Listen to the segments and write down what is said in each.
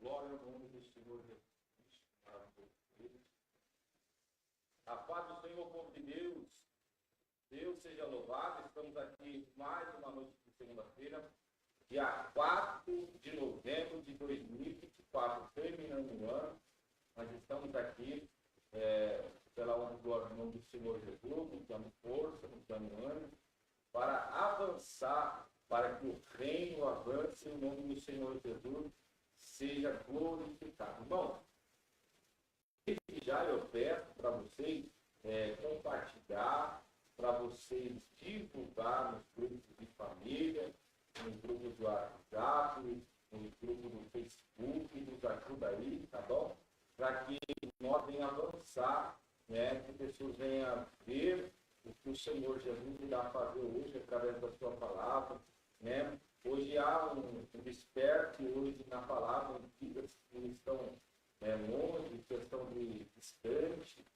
Glória ao nome do Senhor Jesus. A paz do Senhor, povo de Deus. Deus seja louvado. Estamos aqui mais uma noite de segunda-feira, dia 4 de novembro de 2024, terminando o ano. Nós estamos aqui pela honra e glória do nome do Senhor Jesus, nos dando força, nos dando ânimo, para avançar, para que o reino avance em nome do Senhor Jesus, seja glorificado. Bom, desde já eu peço para vocês compartilhar, para vocês divulgar nos grupos de família, nos grupos do WhatsApp, nos grupos do Facebook, nos ajuda aí, tá bom? Para que nós venhamos avançar, né? Que pessoas venham ver o que o Senhor Jesus irá fazer hoje através da sua palavra, né? Hoje há um desperte hoje na palavra em vidas que estão longe, que estão distante,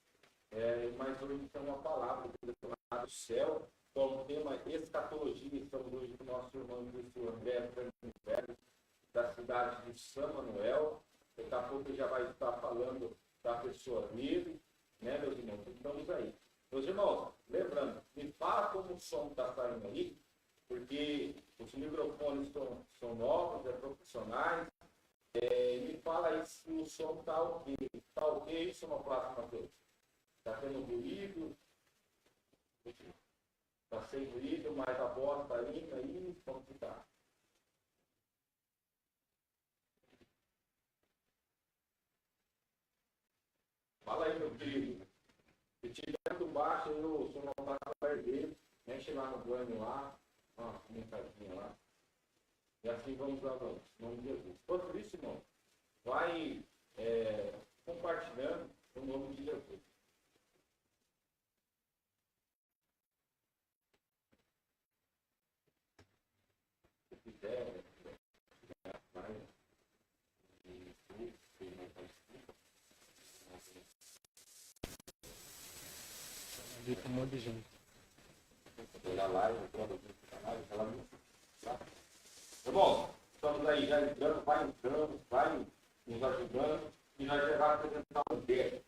mas hoje tem uma palavra do céu, com o tema escatologia. Estamos hoje com o nosso irmão Cristo André Franco, da cidade de São Manuel. Daqui a pouco ele já vai estar falando da pessoa dele, né, meus irmãos? Estamos aí. Meus irmãos, lembrando, me fala como o som está saindo aí, porque os microfones são novos, profissionais. Me fala aí se o som está ok. Está ok, isso é uma próxima coisa. Está tendo ruído? Está sem ruído, mas a voz está indo aí, como que está? Fala aí, meu querido. Se tiver muito baixo, o som não está perder. Mexe lá no banho lá, uma comentadinha lá. E assim vamos avançar, em nome de Jesus. Por isso, irmão, vai compartilhando o nome de Jesus. Se quiser, vai. Vi com um monte de gente. Olha lá, bom, estamos aí já entrando, vai nos ajudando e nós já vamos apresentar um deles.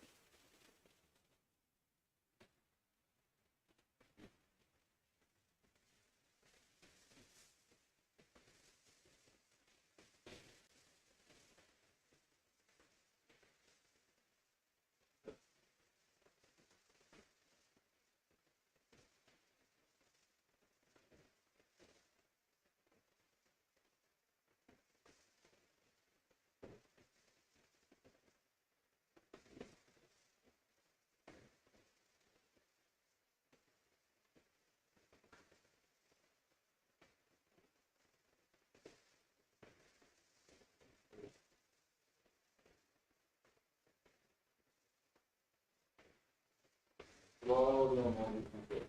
Glória ao nome de Deus.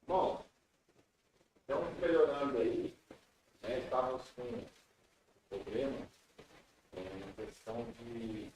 Bom, estamos melhorando aí, né? Estávamos com problema na questão de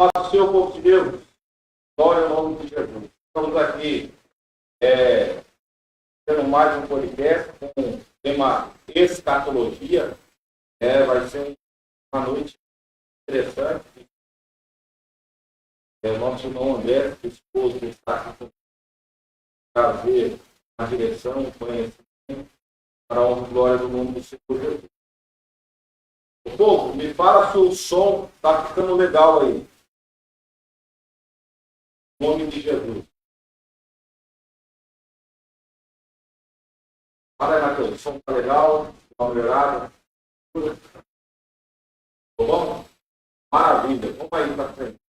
Nosso Senhor, povo de Deus, glória ao nome de Jesus. Estamos aqui tendo mais um podcast com o tema escatologia. Vai ser uma noite interessante. O nosso irmão André, que esposo, está aqui para trazer a direção e conhecimento para a glória do nome do Senhor Jesus. O povo, me fala se o som está ficando legal aí. Em nome de Jesus. Fala aí, Matheus, o som está legal, está melhorado. Tá bom? Maravilha, vamos aí para frente.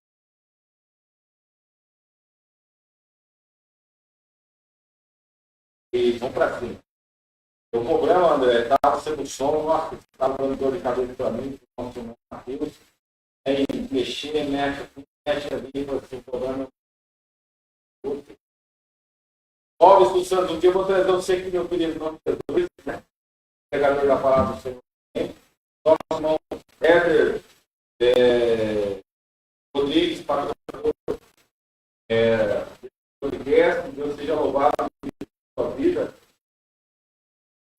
E vamos para cima. O problema, André, estava sendo som, estava dando dor de cabeça para mim, o nosso irmão Matheus. Aí mexer, mexe ali, você o problema. Óbvio, Susano, um dia eu vou trazer você que meu querido nome de Jesus, né? Pregador da palavra do Senhor. Nosso irmão Éder Rodrigues, patrocinador podcast, Deus seja louvado pela sua vida.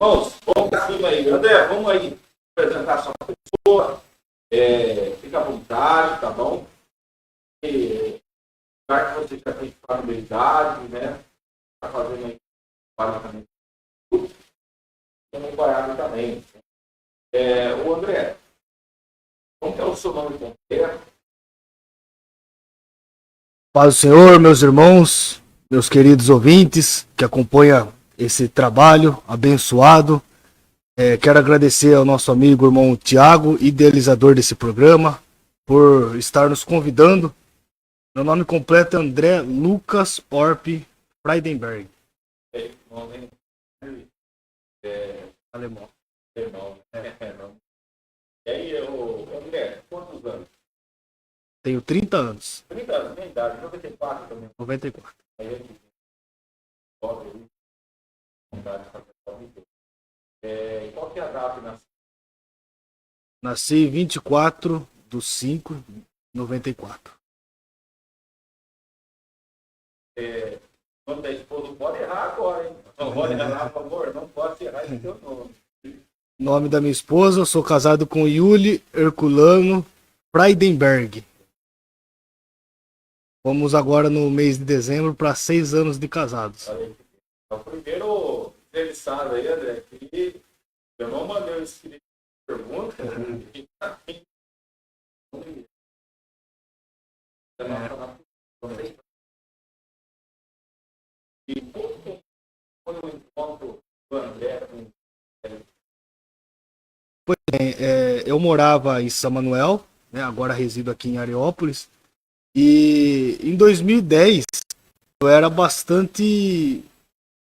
Irmãos, vamos para cima aí. André, vamos aí apresentar a sua pessoa. Fica à vontade, tá bom? Já que você já tem familiaridade, né? Está fazendo aí basicamente tudo. Tem um baiano também. O André, como que é o seu nome completo? Paz do Senhor, meus irmãos, meus queridos ouvintes que acompanham esse trabalho abençoado. Quero agradecer ao nosso amigo irmão Tiago, idealizador desse programa, por estar nos convidando. Meu nome completo é André Lucas Orp Freidenberg. Nome Alemão. Não. E aí, André, quantos anos? Tenho 30 anos. 30 anos, minha idade, 94 também. 94. Aí a gente pobre aí, vontade de fazer qual que é a data de nascimento? Nasci 24/5/94. O nome da esposa não pode errar agora, hein? Não pode errar, por favor, não pode errar esse teu nome. Nome da minha esposa, eu sou casado com Yuli Herculano Freidenberg. Vamos agora no mês de dezembro para 6 anos de casados. É o primeiro entrevistado aí, André, que eu não mandei o escrito de pergunta. E quando eu encontro o André Pois bem, eu morava em São Manuel, né, agora resido aqui em Areópolis. E em 2010 eu era bastante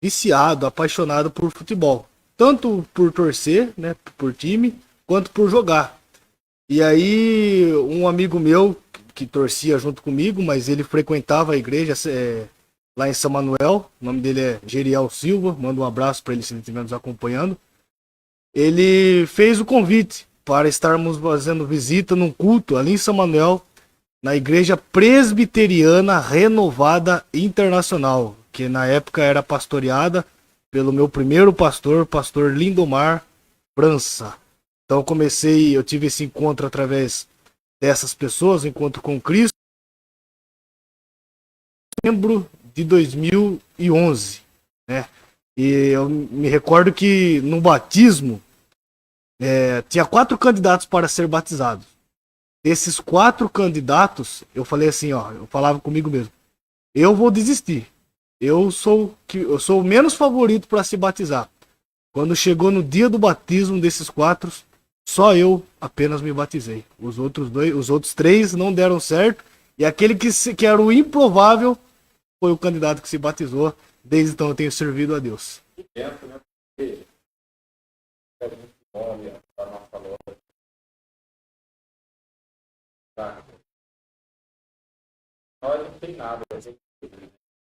viciado, apaixonado por futebol. Tanto por torcer, né, por time, quanto por jogar. E aí um amigo meu que torcia junto comigo, mas ele frequentava a igreja lá em São Manuel, o nome dele é Geriel Silva, manda um abraço para ele se ele estiver nos acompanhando. Ele fez o convite para estarmos fazendo visita num culto ali em São Manuel, na Igreja Presbiteriana Renovada Internacional, que na época era pastoreada pelo meu primeiro pastor, pastor Lindomar França. Então eu tive esse encontro através dessas pessoas, encontro com Cristo, em setembro de 2011, né? E eu me recordo que no batismo tinha 4 candidatos para ser batizados. Desses 4 candidatos, eu falei assim, eu falava comigo mesmo, eu vou desistir. Eu sou o menos favorito para se batizar. Quando chegou no dia do batismo desses 4, só eu apenas me batizei. Os outros 3 não deram certo. E aquele que era o improvável foi o candidato que se batizou. Desde então eu tenho servido a Deus. dentro, né? Porque é muito olha a nossa loja. Tá? Nós não tem nada, a gente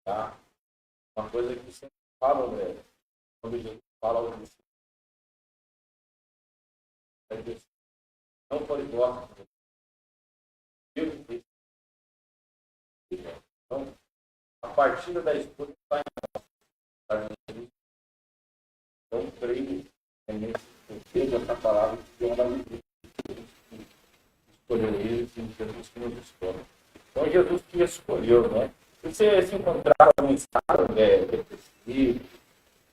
tá? Uma coisa que sempre fala, velho, quando a gente fala algo assim, não pode gostar. Então, a partida da escolha está em nós. Então, creio que essa palavra que é uma das escolheu ele, sim, Jesus que nos escolhe. Então, Jesus que escolheu, né? Você se encontrava num estado depressivo,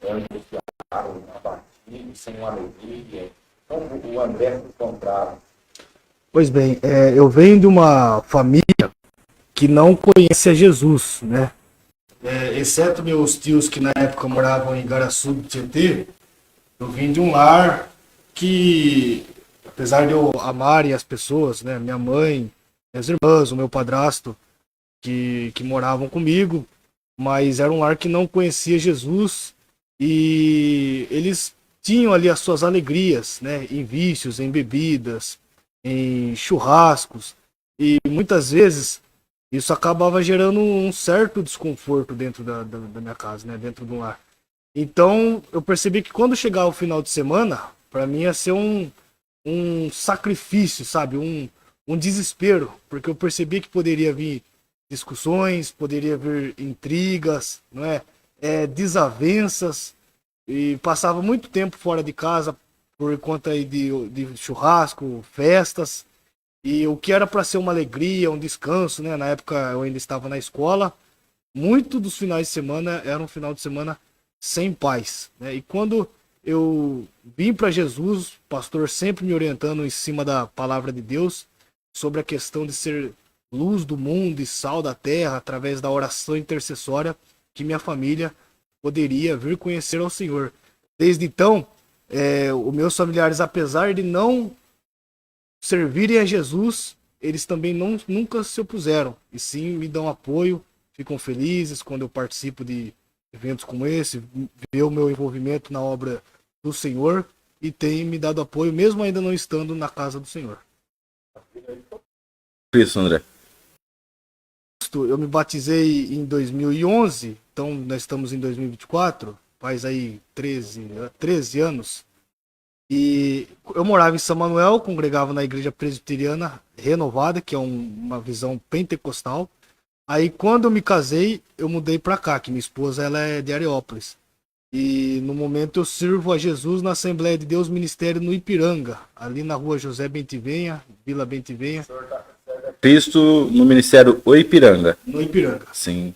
angustiado, abatido, sem uma alegria, como o André se encontrava? Pois bem, eu venho de uma família que não conhece a Jesus, né? Exceto meus tios que na época moravam em Igaraçu do Tietê, eu vim de um lar que, apesar de eu amar as pessoas, né? Minha mãe, minhas irmãs, o meu padrasto, que moravam comigo, mas era um lar que não conhecia Jesus e eles tinham ali as suas alegrias, né? Em vícios, em bebidas, em churrascos, e muitas vezes isso acabava gerando um certo desconforto dentro da minha casa, né? Dentro do lar. Então eu percebi que quando chegava o final de semana, para mim ia ser um sacrifício, sabe? Um desespero, porque eu percebi que poderia vir discussões, poderia vir intrigas, não é? Desavenças, e passava muito tempo fora de casa por conta aí de churrasco, festas, e o que era para ser uma alegria, um descanso, né? Na época eu ainda estava na escola, muito dos finais de semana era um final de semana sem paz, né? E quando eu vim para Jesus, o pastor sempre me orientando em cima da palavra de Deus sobre a questão de ser luz do mundo e sal da terra através da oração intercessória, que minha família poderia vir conhecer ao Senhor. Desde então, os meus familiares, apesar de não servirem a Jesus, eles também nunca se opuseram, e sim me dão apoio, ficam felizes quando eu participo de eventos como esse, ver o meu envolvimento na obra do Senhor, e têm me dado apoio, mesmo ainda não estando na casa do Senhor. Isso, André. Eu me batizei em 2011, então nós estamos em 2024, faz aí 13 anos. E eu morava em São Manuel, congregava na igreja presbiteriana renovada, que é uma visão pentecostal. Aí quando eu me casei, eu mudei para cá, que minha esposa ela é de Areópolis. E no momento eu sirvo a Jesus na Assembleia de Deus Ministério no Ipiranga, ali na rua José Bentivenha, Vila Bentivenha. Cristo no Ministério Oipiranga. No Ipiranga. Sim.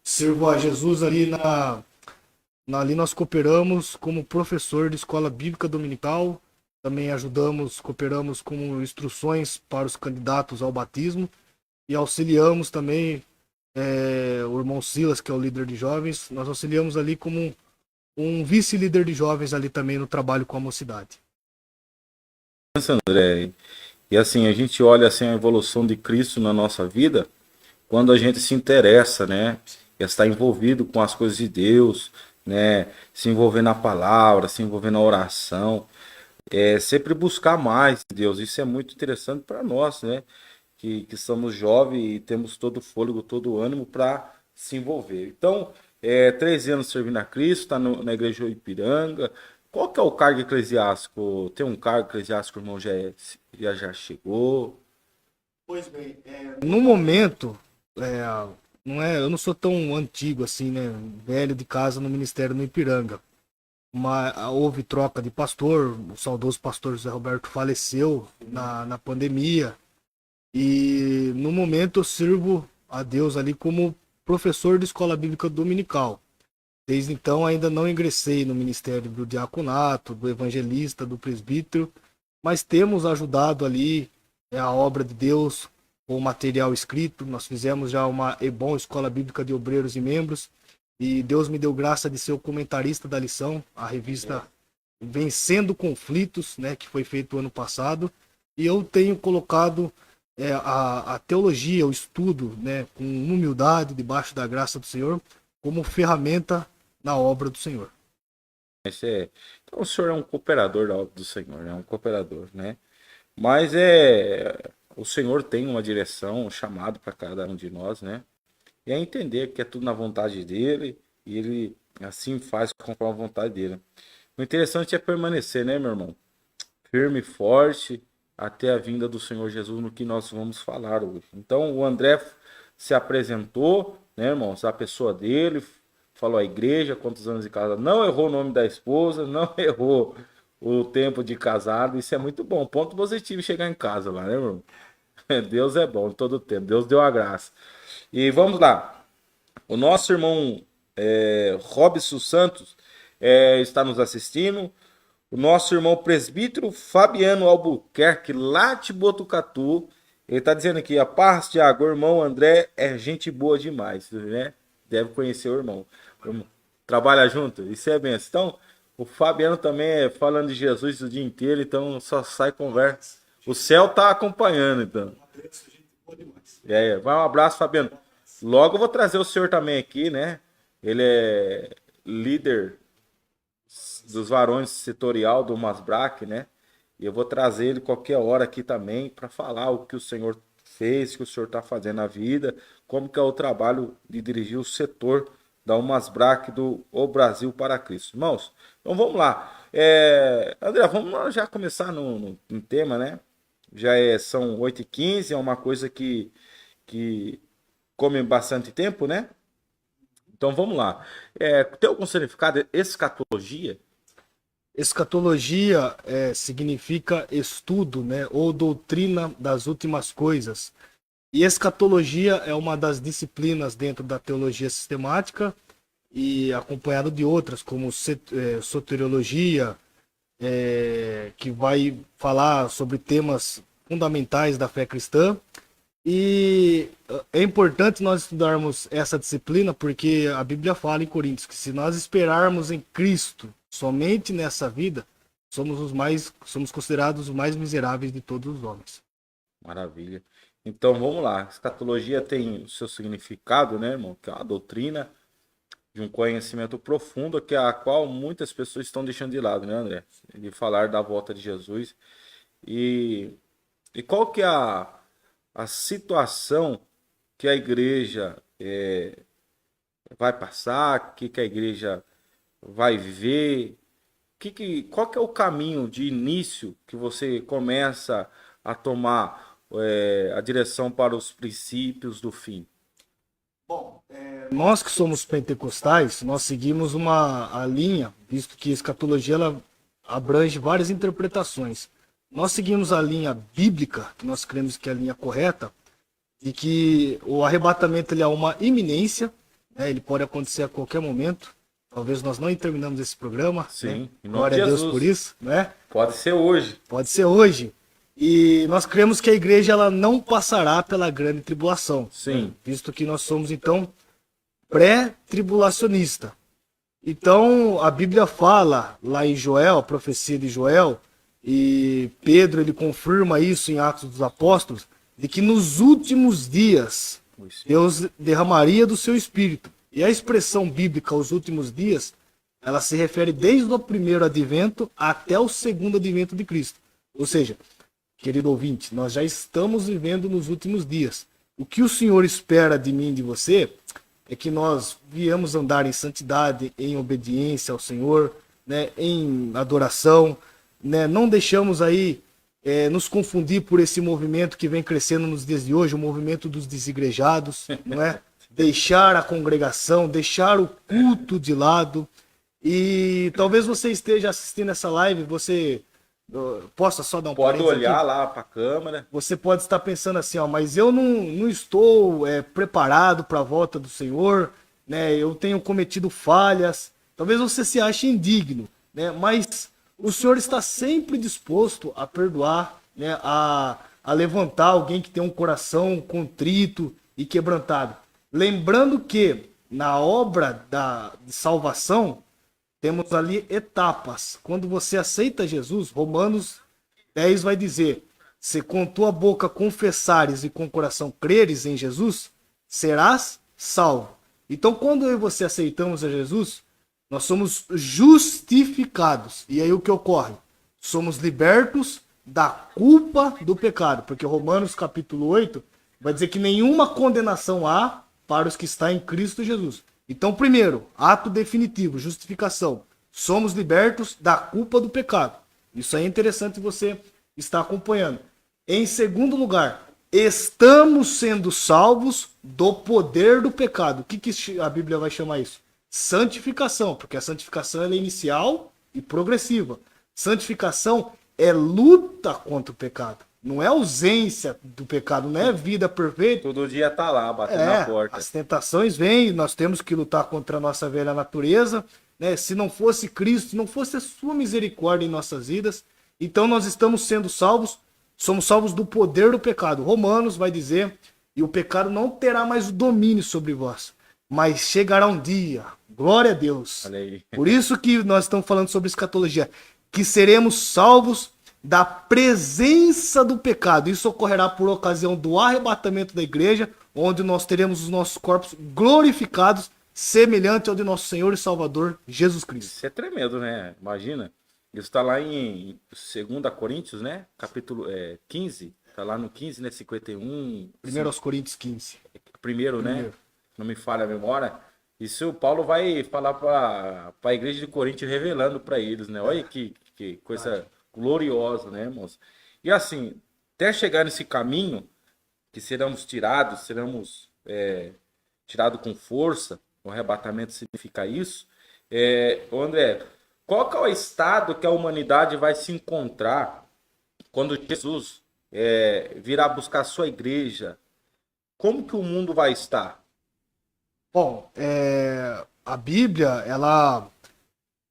Sirvo a Jesus ali ali nós cooperamos como professor de escola bíblica dominical, também cooperamos com instruções para os candidatos ao batismo e auxiliamos também o irmão Silas, que é o líder de jovens, nós auxiliamos ali como um vice-líder de jovens ali também no trabalho com a mocidade. André, e assim, a gente olha assim a evolução de Cristo na nossa vida quando a gente se interessa, né? E está envolvido com as coisas de Deus, né? Se envolver na palavra, se envolver na oração, sempre buscar mais de Deus. Isso é muito interessante para nós, né? Que somos jovens e temos todo o fôlego, todo o ânimo para se envolver. Então, 13 anos servindo a Cristo, está na igreja Ipiranga. Qual que é o cargo eclesiástico? Tem um cargo eclesiástico, o irmão já chegou? Pois bem, no momento, eu não sou tão antigo assim, né? Velho de casa no ministério no Ipiranga. Mas houve troca de pastor, o saudoso pastor José Roberto faleceu na pandemia. E no momento eu sirvo a Deus ali como professor de escola bíblica dominical. Desde então ainda não ingressei no ministério do diaconato, do evangelista, do presbítero, mas temos ajudado ali a obra de Deus com o material escrito. Nós fizemos já uma EBOM, Escola Bíblica de Obreiros e Membros, e Deus me deu graça de ser o comentarista da lição, a revista Vencendo Conflitos, né, que foi feito ano passado, e eu tenho colocado a teologia, o estudo, né, com humildade, debaixo da graça do Senhor, como ferramenta na obra do Senhor. Então o senhor é um cooperador da obra do Senhor, né? Um cooperador, né? Mas o Senhor tem uma direção, um chamado para cada um de nós, né? E é entender que é tudo na vontade dele e ele assim faz conforme a vontade dele. O interessante é permanecer, né, meu irmão? Firme e forte até a vinda do Senhor Jesus, no que nós vamos falar hoje. Então, o André se apresentou, né, irmãos? A pessoa dele, falou a igreja, quantos anos de casa, não errou o nome da esposa, não errou o tempo de casado, isso é muito bom. Ponto positivo chegar em casa lá, né, irmão? Deus é bom todo o tempo, Deus deu a graça. E vamos lá, o nosso irmão Robson Santos está nos assistindo. O nosso irmão presbítero Fabiano Albuquerque, lá de Botucatu, ele está dizendo aqui, a paz, Tiago, o irmão André é gente boa demais, né? Deve conhecer o irmão. Trabalha junto, isso é benção. Então, o Fabiano também é falando de Jesus o dia inteiro, então só sai conversa. O céu tá acompanhando, então. Vai um abraço, Fabiano. Logo eu vou trazer o senhor também aqui, né? Ele é líder dos varões setorial do Masbrac, né? E eu vou trazer ele qualquer hora aqui também para falar o que o senhor fez, o que o senhor está fazendo na vida, como que é o trabalho de dirigir o setor da Umasbrac do O Brasil para Cristo. Irmãos, então vamos lá. André, vamos já começar no tema, né? São 8h15, é uma coisa que come bastante tempo, né? Então vamos lá. Tem algum significado escatologia? Escatologia significa estudo, né, ou doutrina das últimas coisas. E escatologia é uma das disciplinas dentro da teologia sistemática e acompanhado de outras, como soteriologia, que vai falar sobre temas fundamentais da fé cristã. E é importante nós estudarmos essa disciplina porque a Bíblia fala em Coríntios que se nós esperarmos em Cristo somente nessa vida, somos considerados os mais miseráveis de todos os homens. Maravilha. Então vamos lá. Escatologia tem o seu significado, né, irmão? Que é uma doutrina de um conhecimento profundo que a qual muitas pessoas estão deixando de lado, né, André? De falar da volta de Jesus. E qual que é a situação que a igreja vai passar, que a igreja vai viver? Qual que é o caminho de início que você começa a tomar a direção para os princípios do fim? Bom, nós que somos pentecostais, nós seguimos a linha, visto que a escatologia ela abrange várias interpretações. Nós seguimos a linha bíblica, que nós cremos que é a linha correta, de que o arrebatamento ele é uma iminência, né? Ele pode acontecer a qualquer momento. Talvez nós não terminamos esse programa. Sim, né? Glória a Deus por isso, né? Pode ser hoje. Pode ser hoje. E nós cremos que a igreja ela não passará pela grande tribulação. Sim. Né? Visto que nós somos, então, pré-tribulacionista. Então, a Bíblia fala lá em Joel, a profecia de Joel, e Pedro ele confirma isso em Atos dos Apóstolos, de que nos últimos dias Deus derramaria do seu Espírito. E a expressão bíblica, os últimos dias, ela se refere desde o primeiro advento até o segundo advento de Cristo. Ou seja, querido ouvinte, nós já estamos vivendo nos últimos dias. O que o Senhor espera de mim e de você é que nós viemos andar em santidade, em obediência ao Senhor, né, em adoração, né, não deixamos aí nos confundir por esse movimento que vem crescendo nos dias de hoje, o movimento dos desigrejados, não é? Deixar a congregação, deixar o culto de lado. E talvez você esteja assistindo essa live, você possa só dar um pode olhar aqui. Lá para a câmera. Você pode estar pensando assim, ó, mas eu não estou preparado para a volta do Senhor, né? Eu tenho cometido falhas. Talvez você se ache indigno, né? Mas o Senhor está sempre disposto a perdoar, né? A levantar alguém que tem um coração contrito e quebrantado. Lembrando que na obra de salvação, temos ali etapas. Quando você aceita Jesus, Romanos 10 vai dizer, se com tua boca confessares e com o coração creres em Jesus, serás salvo. Então, quando eu e você aceitamos a Jesus, nós somos justificados. E aí o que ocorre? Somos libertos da culpa do pecado. Porque Romanos capítulo 8 vai dizer que nenhuma condenação há para os que estão em Cristo Jesus. Então, primeiro, ato definitivo, justificação. Somos libertos da culpa do pecado. Isso aí é interessante você estar acompanhando. Em segundo lugar, estamos sendo salvos do poder do pecado. O que a Bíblia vai chamar isso? Santificação, porque a santificação ela é inicial e progressiva. Santificação é luta contra o pecado. Não é ausência do pecado, não é vida perfeita. Todo dia tá lá, batendo na porta. As tentações vêm, nós temos que lutar contra a nossa velha natureza, né? Se não fosse Cristo, se não fosse a sua misericórdia em nossas vidas, então nós estamos sendo salvos, somos salvos do poder do pecado. Romanos vai dizer, e o pecado não terá mais o domínio sobre vós, mas chegará um dia, glória a Deus. Olha aí. Por isso que nós estamos falando sobre escatologia, que seremos salvos da presença do pecado. Isso ocorrerá por ocasião do arrebatamento da igreja, onde nós teremos os nossos corpos glorificados, semelhante ao de nosso Senhor e Salvador Jesus Cristo. Isso é tremendo, né? Imagina. Isso está lá em 2 Coríntios, né? Capítulo 15. Está lá no 15, né? 51. 1 Coríntios 15. Primeiro, né? Não me falha a memória. Isso o Paulo vai falar para a igreja de Coríntios, revelando para eles, né? Olha que coisa gloriosa, né, irmãos? E assim, até chegar nesse caminho, que seremos tirados com força, o arrebatamento significa isso. André, qual que é o estado que a humanidade vai se encontrar quando Jesus virá buscar a sua igreja? Como que o mundo vai estar? Bom, a Bíblia,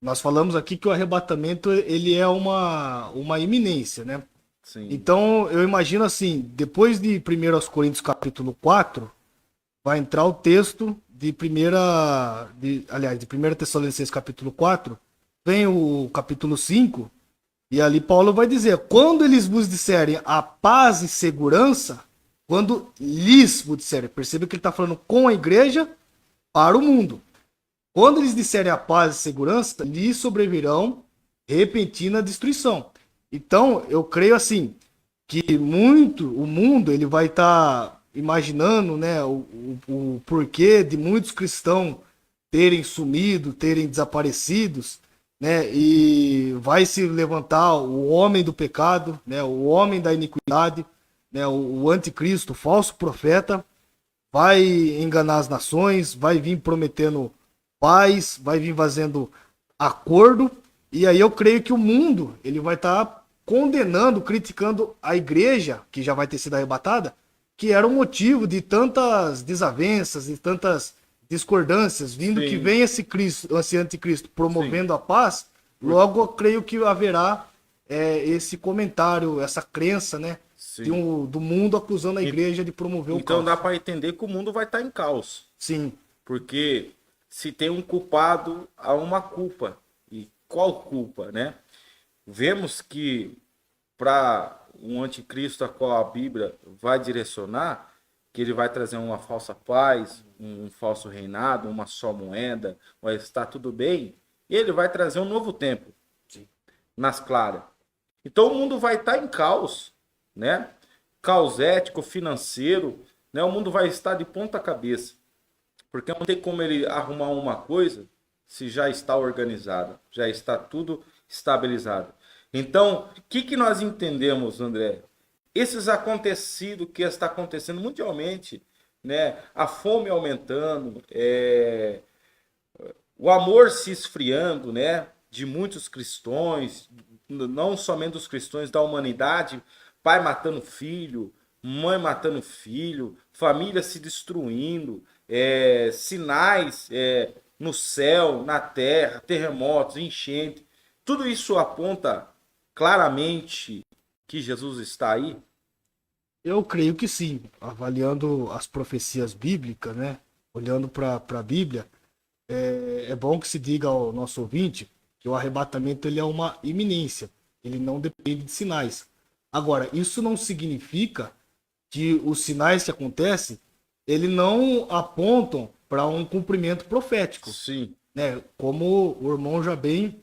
nós falamos aqui que o arrebatamento ele é uma iminência, né? Sim. Então, eu imagino assim, depois de 1 Coríntios capítulo 4, vai entrar o texto de 1 Tessalonicenses capítulo 4, vem o capítulo 5, e ali Paulo vai dizer, quando eles vos disserem a paz e segurança, quando lhes vos disserem, perceba que ele está falando com a igreja para o mundo. Quando eles disserem a paz e segurança, lhes sobrevirão repentina destruição. Então, eu creio assim, que o mundo ele vai estar imaginando, né, o porquê de muitos cristãos terem sumido, terem desaparecidos, né, e vai se levantar o homem do pecado, né, o homem da iniquidade, né, o anticristo, o falso profeta, vai enganar as nações, vai vir prometendo paz, vai vir fazendo acordo, e aí eu creio que o mundo ele vai estar condenando, criticando a igreja, que já vai ter sido arrebatada, que era o motivo de tantas desavenças e tantas discordâncias, vindo Sim. que vem esse anticristo promovendo Sim. a paz, logo eu creio que haverá esse comentário, essa crença, né, do mundo acusando a igreja de promover o caos. Então dá para entender que o mundo vai estar em caos. Sim. Porque se tem um culpado, há uma culpa. E qual culpa, né? Vemos que para um anticristo a qual a Bíblia vai direcionar, que ele vai trazer uma falsa paz, um falso reinado, uma só moeda, vai estar tudo bem, e ele vai trazer um novo tempo. Sim. Nas claras. Então o mundo vai estar em caos, né? Caos ético, financeiro, né? O mundo vai estar de ponta cabeça. Porque não tem como ele arrumar uma coisa se já está organizado, já está tudo estabilizado. Então, o que nós entendemos, André? Esses acontecidos que está acontecendo mundialmente, né? A fome aumentando, o amor se esfriando, né? De muitos cristãos, não somente dos cristãos, da humanidade, pai matando filho, mãe matando filho, família se destruindo, sinais no céu, na terra, terremotos, enchente. Tudo isso aponta claramente que Jesus está aí? Eu creio que sim. Avaliando as profecias bíblicas, né? Olhando para a Bíblia, é bom que se diga ao nosso ouvinte que o arrebatamento ele é uma iminência. Ele não depende de sinais. Agora, isso não significa que os sinais que acontecem, ele não apontam para um cumprimento profético. Sim. Né? Como o irmão já bem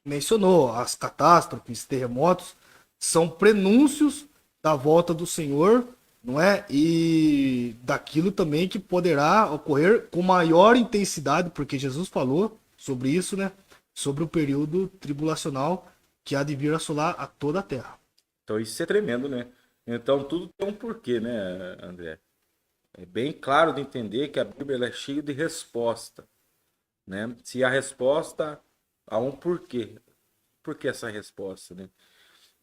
mencionou, as catástrofes, terremotos, são prenúncios da volta do Senhor, não é? E daquilo também que poderá ocorrer com maior intensidade, porque Jesus falou sobre isso, né? Sobre o período tribulacional que há de vir assolar a toda a terra. Então isso é tremendo, né? Então tudo tem um porquê, né, André? É bem claro de entender que a Bíblia ela é cheia de resposta, né? Se a resposta há um porquê. Por que essa resposta, né?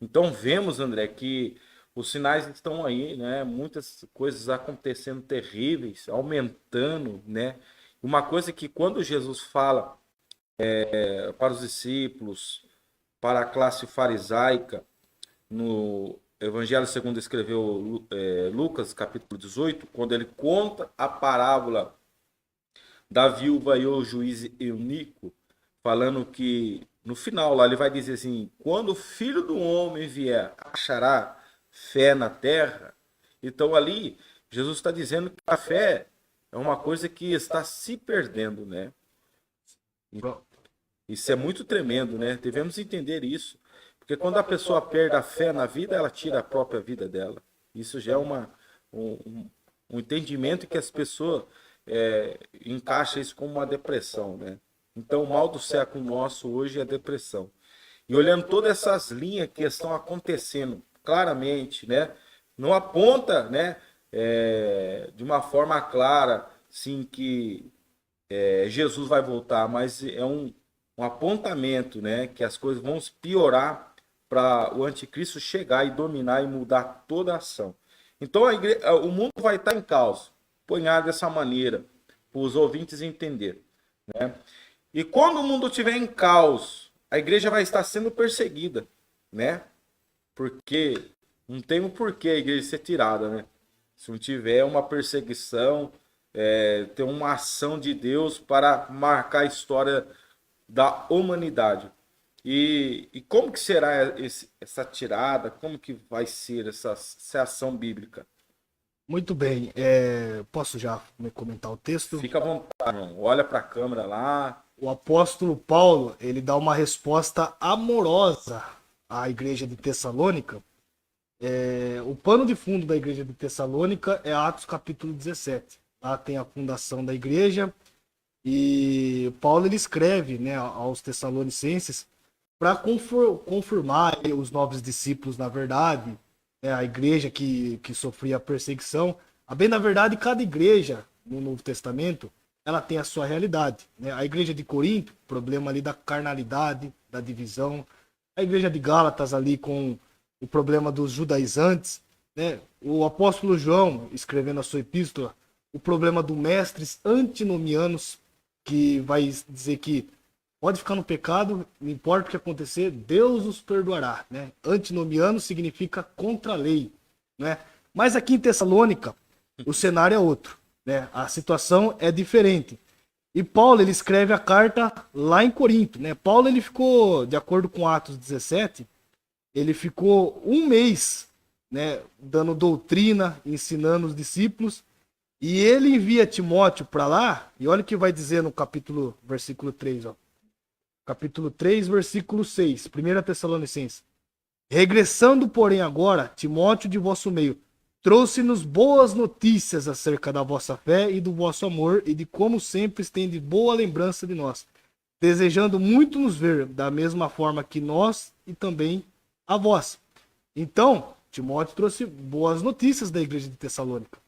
Então vemos, André, que os sinais estão aí, né? Muitas coisas acontecendo terríveis, aumentando, né? Uma coisa que quando Jesus fala para os discípulos, para a classe farisaica, no Evangelho segundo escreveu Lucas, capítulo 18, quando ele conta a parábola da viúva e o juiz euníquo, falando que no final lá ele vai dizer assim: quando o filho do homem vier, achará fé na terra. Então ali Jesus está dizendo que a fé é uma coisa que está se perdendo, né? Isso é muito tremendo, né? Devemos entender isso. Porque quando a pessoa perde a fé na vida, ela tira a própria vida dela. Isso já é um entendimento que as pessoas encaixam isso como uma depressão, né? Então o mal do século nosso hoje é a depressão. E olhando todas essas linhas que estão acontecendo claramente, né? Não aponta, né? De uma forma clara, sim, que Jesus vai voltar, mas é um apontamento, né, que as coisas vão piorar para o anticristo chegar e dominar e mudar toda a ação. Então o mundo vai estar em caos, ponhado dessa maneira, para os ouvintes entenderem, né? E quando o mundo estiver em caos, a igreja vai estar sendo perseguida, né? Porque não tem um porquê a igreja ser tirada, né? Se não tiver uma perseguição, ter uma ação de Deus para marcar a história da humanidade. E como que será essa tirada? Como que vai ser essa ação bíblica? Muito bem. Posso já me comentar o texto? Fica à vontade, irmão. Olha para a câmera lá. O apóstolo Paulo, ele dá uma resposta amorosa à igreja de Tessalônica. O pano de fundo da igreja de Tessalônica é Atos capítulo 17. Lá tem a fundação da igreja e Paulo ele escreve, né, aos Tessalonicenses para confirmar os novos discípulos na verdade, né, a igreja que sofria perseguição. A bem na verdade, cada igreja no Novo Testamento ela tem a sua realidade, né? A igreja de Corinto, problema ali da carnalidade, da divisão. A igreja de Gálatas ali com o problema dos judaizantes, né? O apóstolo João, escrevendo a sua epístola, o problema do mestres antinomianos, que vai dizer que pode ficar no pecado, não importa o que acontecer, Deus os perdoará, né? Antinomiano significa contra a lei, né? Mas aqui em Tessalônica, o cenário é outro, né? A situação é diferente. E Paulo, ele escreve a carta lá em Corinto, né? Paulo, ele ficou, de acordo com Atos 17, ele ficou um mês, né, dando doutrina, ensinando os discípulos, e ele envia Timóteo para lá, e olha o que vai dizer no versículo 3, ó. Capítulo 3, versículo 6, 1 Tessalonicenses. Regressando, porém, agora, Timóteo de vosso meio, trouxe-nos boas notícias acerca da vossa fé e do vosso amor, e de como sempre estende boa lembrança de nós, desejando muito nos ver, da mesma forma que nós e também a vós. Então, Timóteo trouxe boas notícias da igreja de Tessalônica.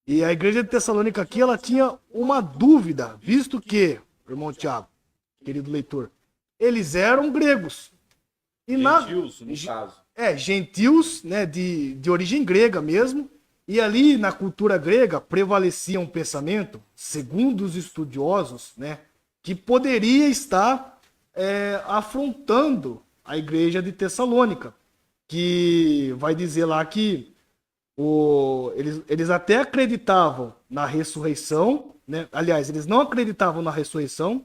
E a igreja de Tessalônica aqui, ela tinha uma dúvida, visto que, irmão Tiago, querido leitor, eles eram gregos. E Gentios, no caso. Gentios, né, de origem grega mesmo. E ali, na cultura grega, prevalecia um pensamento, segundo os estudiosos, né, que poderia estar afrontando a igreja de Tessalônica, que vai dizer lá que eles até acreditavam na ressurreição, né? Aliás, eles não acreditavam na ressurreição,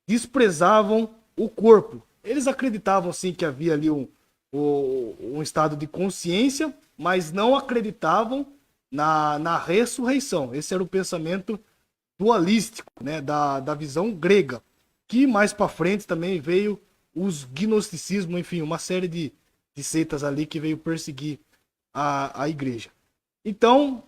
desprezavam o corpo. Eles acreditavam sim que havia ali um estado de consciência, mas não acreditavam na ressurreição. Esse era o pensamento dualístico, né? da visão grega, que mais para frente também veio os gnosticismos, enfim, uma série de seitas ali que veio perseguir a igreja. Então,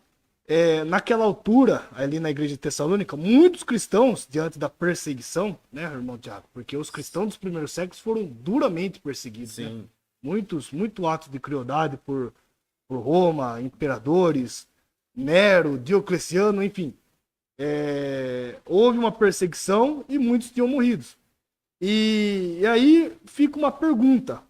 naquela altura, ali na igreja de Tessalônica, muitos cristãos, diante da perseguição, né, irmão Tiago? Porque os cristãos dos primeiros séculos foram duramente perseguidos. Sim. Né? Muitos atos de crueldade por por Roma, imperadores, Nero, Diocleciano, enfim. Houve uma perseguição e muitos tinham morrido. E aí fica uma pergunta.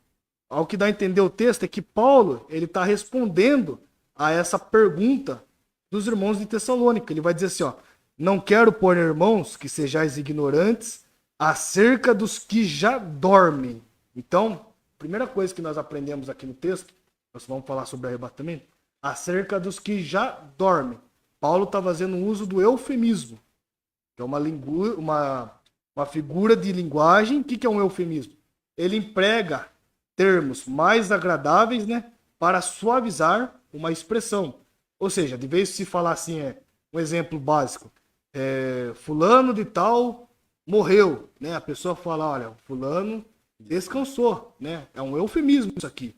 Ao que dá a entender o texto é que Paulo ele está respondendo a essa pergunta dos irmãos de Tessalônica. Ele vai dizer assim, ó, não quero pôr, irmãos, que sejais ignorantes acerca dos que já dormem. Então, primeira coisa que nós aprendemos aqui no texto, nós vamos falar sobre arrebatamento, acerca dos que já dormem. Paulo está fazendo uso do eufemismo, que é uma figura de linguagem. O que é um eufemismo? Ele emprega termos mais agradáveis, né, para suavizar uma expressão. Ou seja, de vez de se falar assim, um exemplo básico, fulano de tal morreu, né? A pessoa fala, olha, fulano descansou, né? É um eufemismo isso aqui.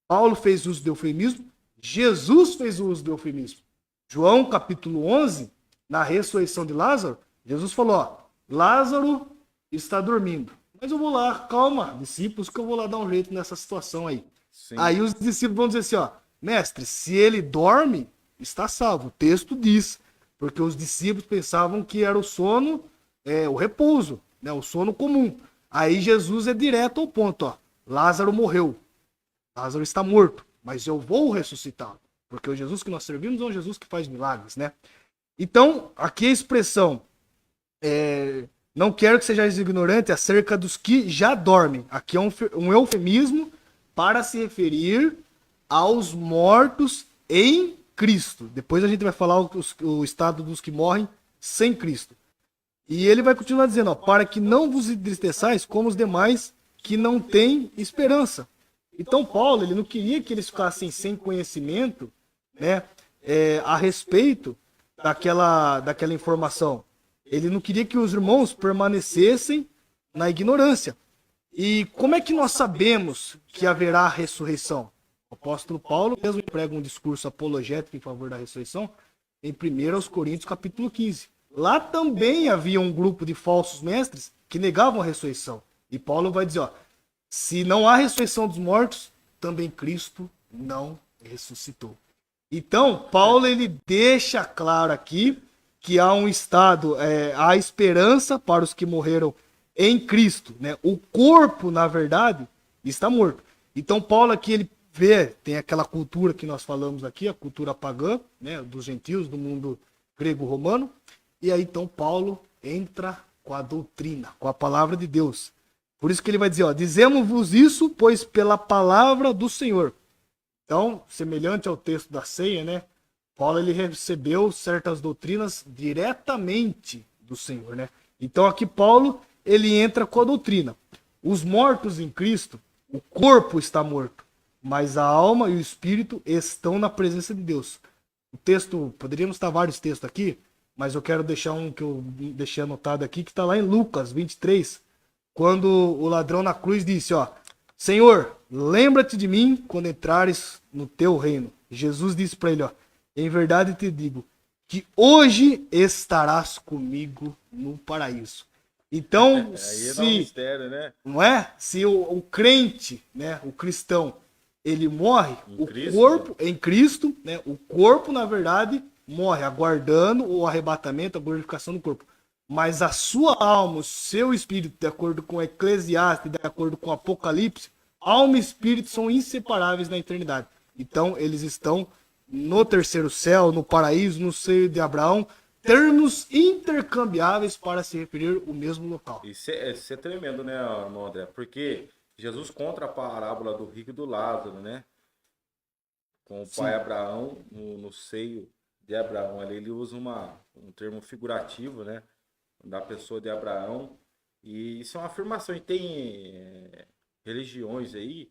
Paulo fez uso do eufemismo, Jesus fez uso do eufemismo. João capítulo 11, na ressurreição de Lázaro, Jesus falou, ó, Lázaro está dormindo. Mas eu vou lá, calma, discípulos, que eu vou lá dar um jeito nessa situação aí. Sim. Aí os discípulos vão dizer assim, ó, mestre, se ele dorme, está salvo. O texto diz, porque os discípulos pensavam que era o sono, o repouso, né, o sono comum. Aí Jesus é direto ao ponto, ó, Lázaro morreu, Lázaro está morto, mas eu vou ressuscitá-lo, porque o Jesus que nós servimos é um Jesus que faz milagres, né? Então, aqui a expressão não quero que sejais ignorantes acerca dos que já dormem. Aqui é um eufemismo para se referir aos mortos em Cristo. Depois a gente vai falar o estado dos que morrem sem Cristo. E ele vai continuar dizendo, ó, para que não vos entristeçais como os demais que não têm esperança. Então Paulo, ele não queria que eles ficassem sem conhecimento, né, a respeito daquela informação. Ele não queria que os irmãos permanecessem na ignorância. E como é que nós sabemos que haverá ressurreição? O apóstolo Paulo mesmo emprega um discurso apologético em favor da ressurreição em 1 Coríntios capítulo 15. Lá também havia um grupo de falsos mestres que negavam a ressurreição. E Paulo vai dizer, ó, se não há ressurreição dos mortos, também Cristo não ressuscitou. Então, Paulo ele deixa claro aqui que há um estado, há esperança para os que morreram em Cristo, né? O corpo, na verdade, está morto. Então, Paulo aqui, ele vê, tem aquela cultura que nós falamos aqui, a cultura pagã, né? Dos gentios, do mundo grego-romano. E aí, então, Paulo entra com a doutrina, com a palavra de Deus. Por isso que ele vai dizer, ó, dizemos-vos isso, pois pela palavra do Senhor. Então, semelhante ao texto da ceia, né? Paulo ele recebeu certas doutrinas diretamente do Senhor, né? Então aqui Paulo ele entra com a doutrina. Os mortos em Cristo, o corpo está morto, mas a alma e o espírito estão na presença de Deus. O texto, poderíamos estar vários textos aqui, mas eu quero deixar um que eu deixei anotado aqui, que está lá em Lucas 23, quando o ladrão na cruz disse, ó, Senhor, lembra-te de mim quando entrares no teu reino. Jesus disse para ele, ó, em verdade te digo que hoje estarás comigo no paraíso. Então, aí dá um mistério, né? Não é? Se o crente, né, o cristão, ele morre, Cristo, corpo em Cristo, né? O corpo, na verdade, morre aguardando o arrebatamento, a glorificação do corpo. Mas a sua alma, o seu espírito, de acordo com Eclesiastes, de acordo com Apocalipse, alma e espírito são inseparáveis na eternidade. Então, eles estão no terceiro céu, no paraíso, no seio de Abraão, termos intercambiáveis para se referir ao mesmo local. Isso é tremendo, né, irmão André? Porque Jesus conta a parábola do rico e do Lázaro, né? Com o pai Abraão no seio de Abraão. Ele usa um termo figurativo, né? Da pessoa de Abraão. E isso é uma afirmação. E tem religiões aí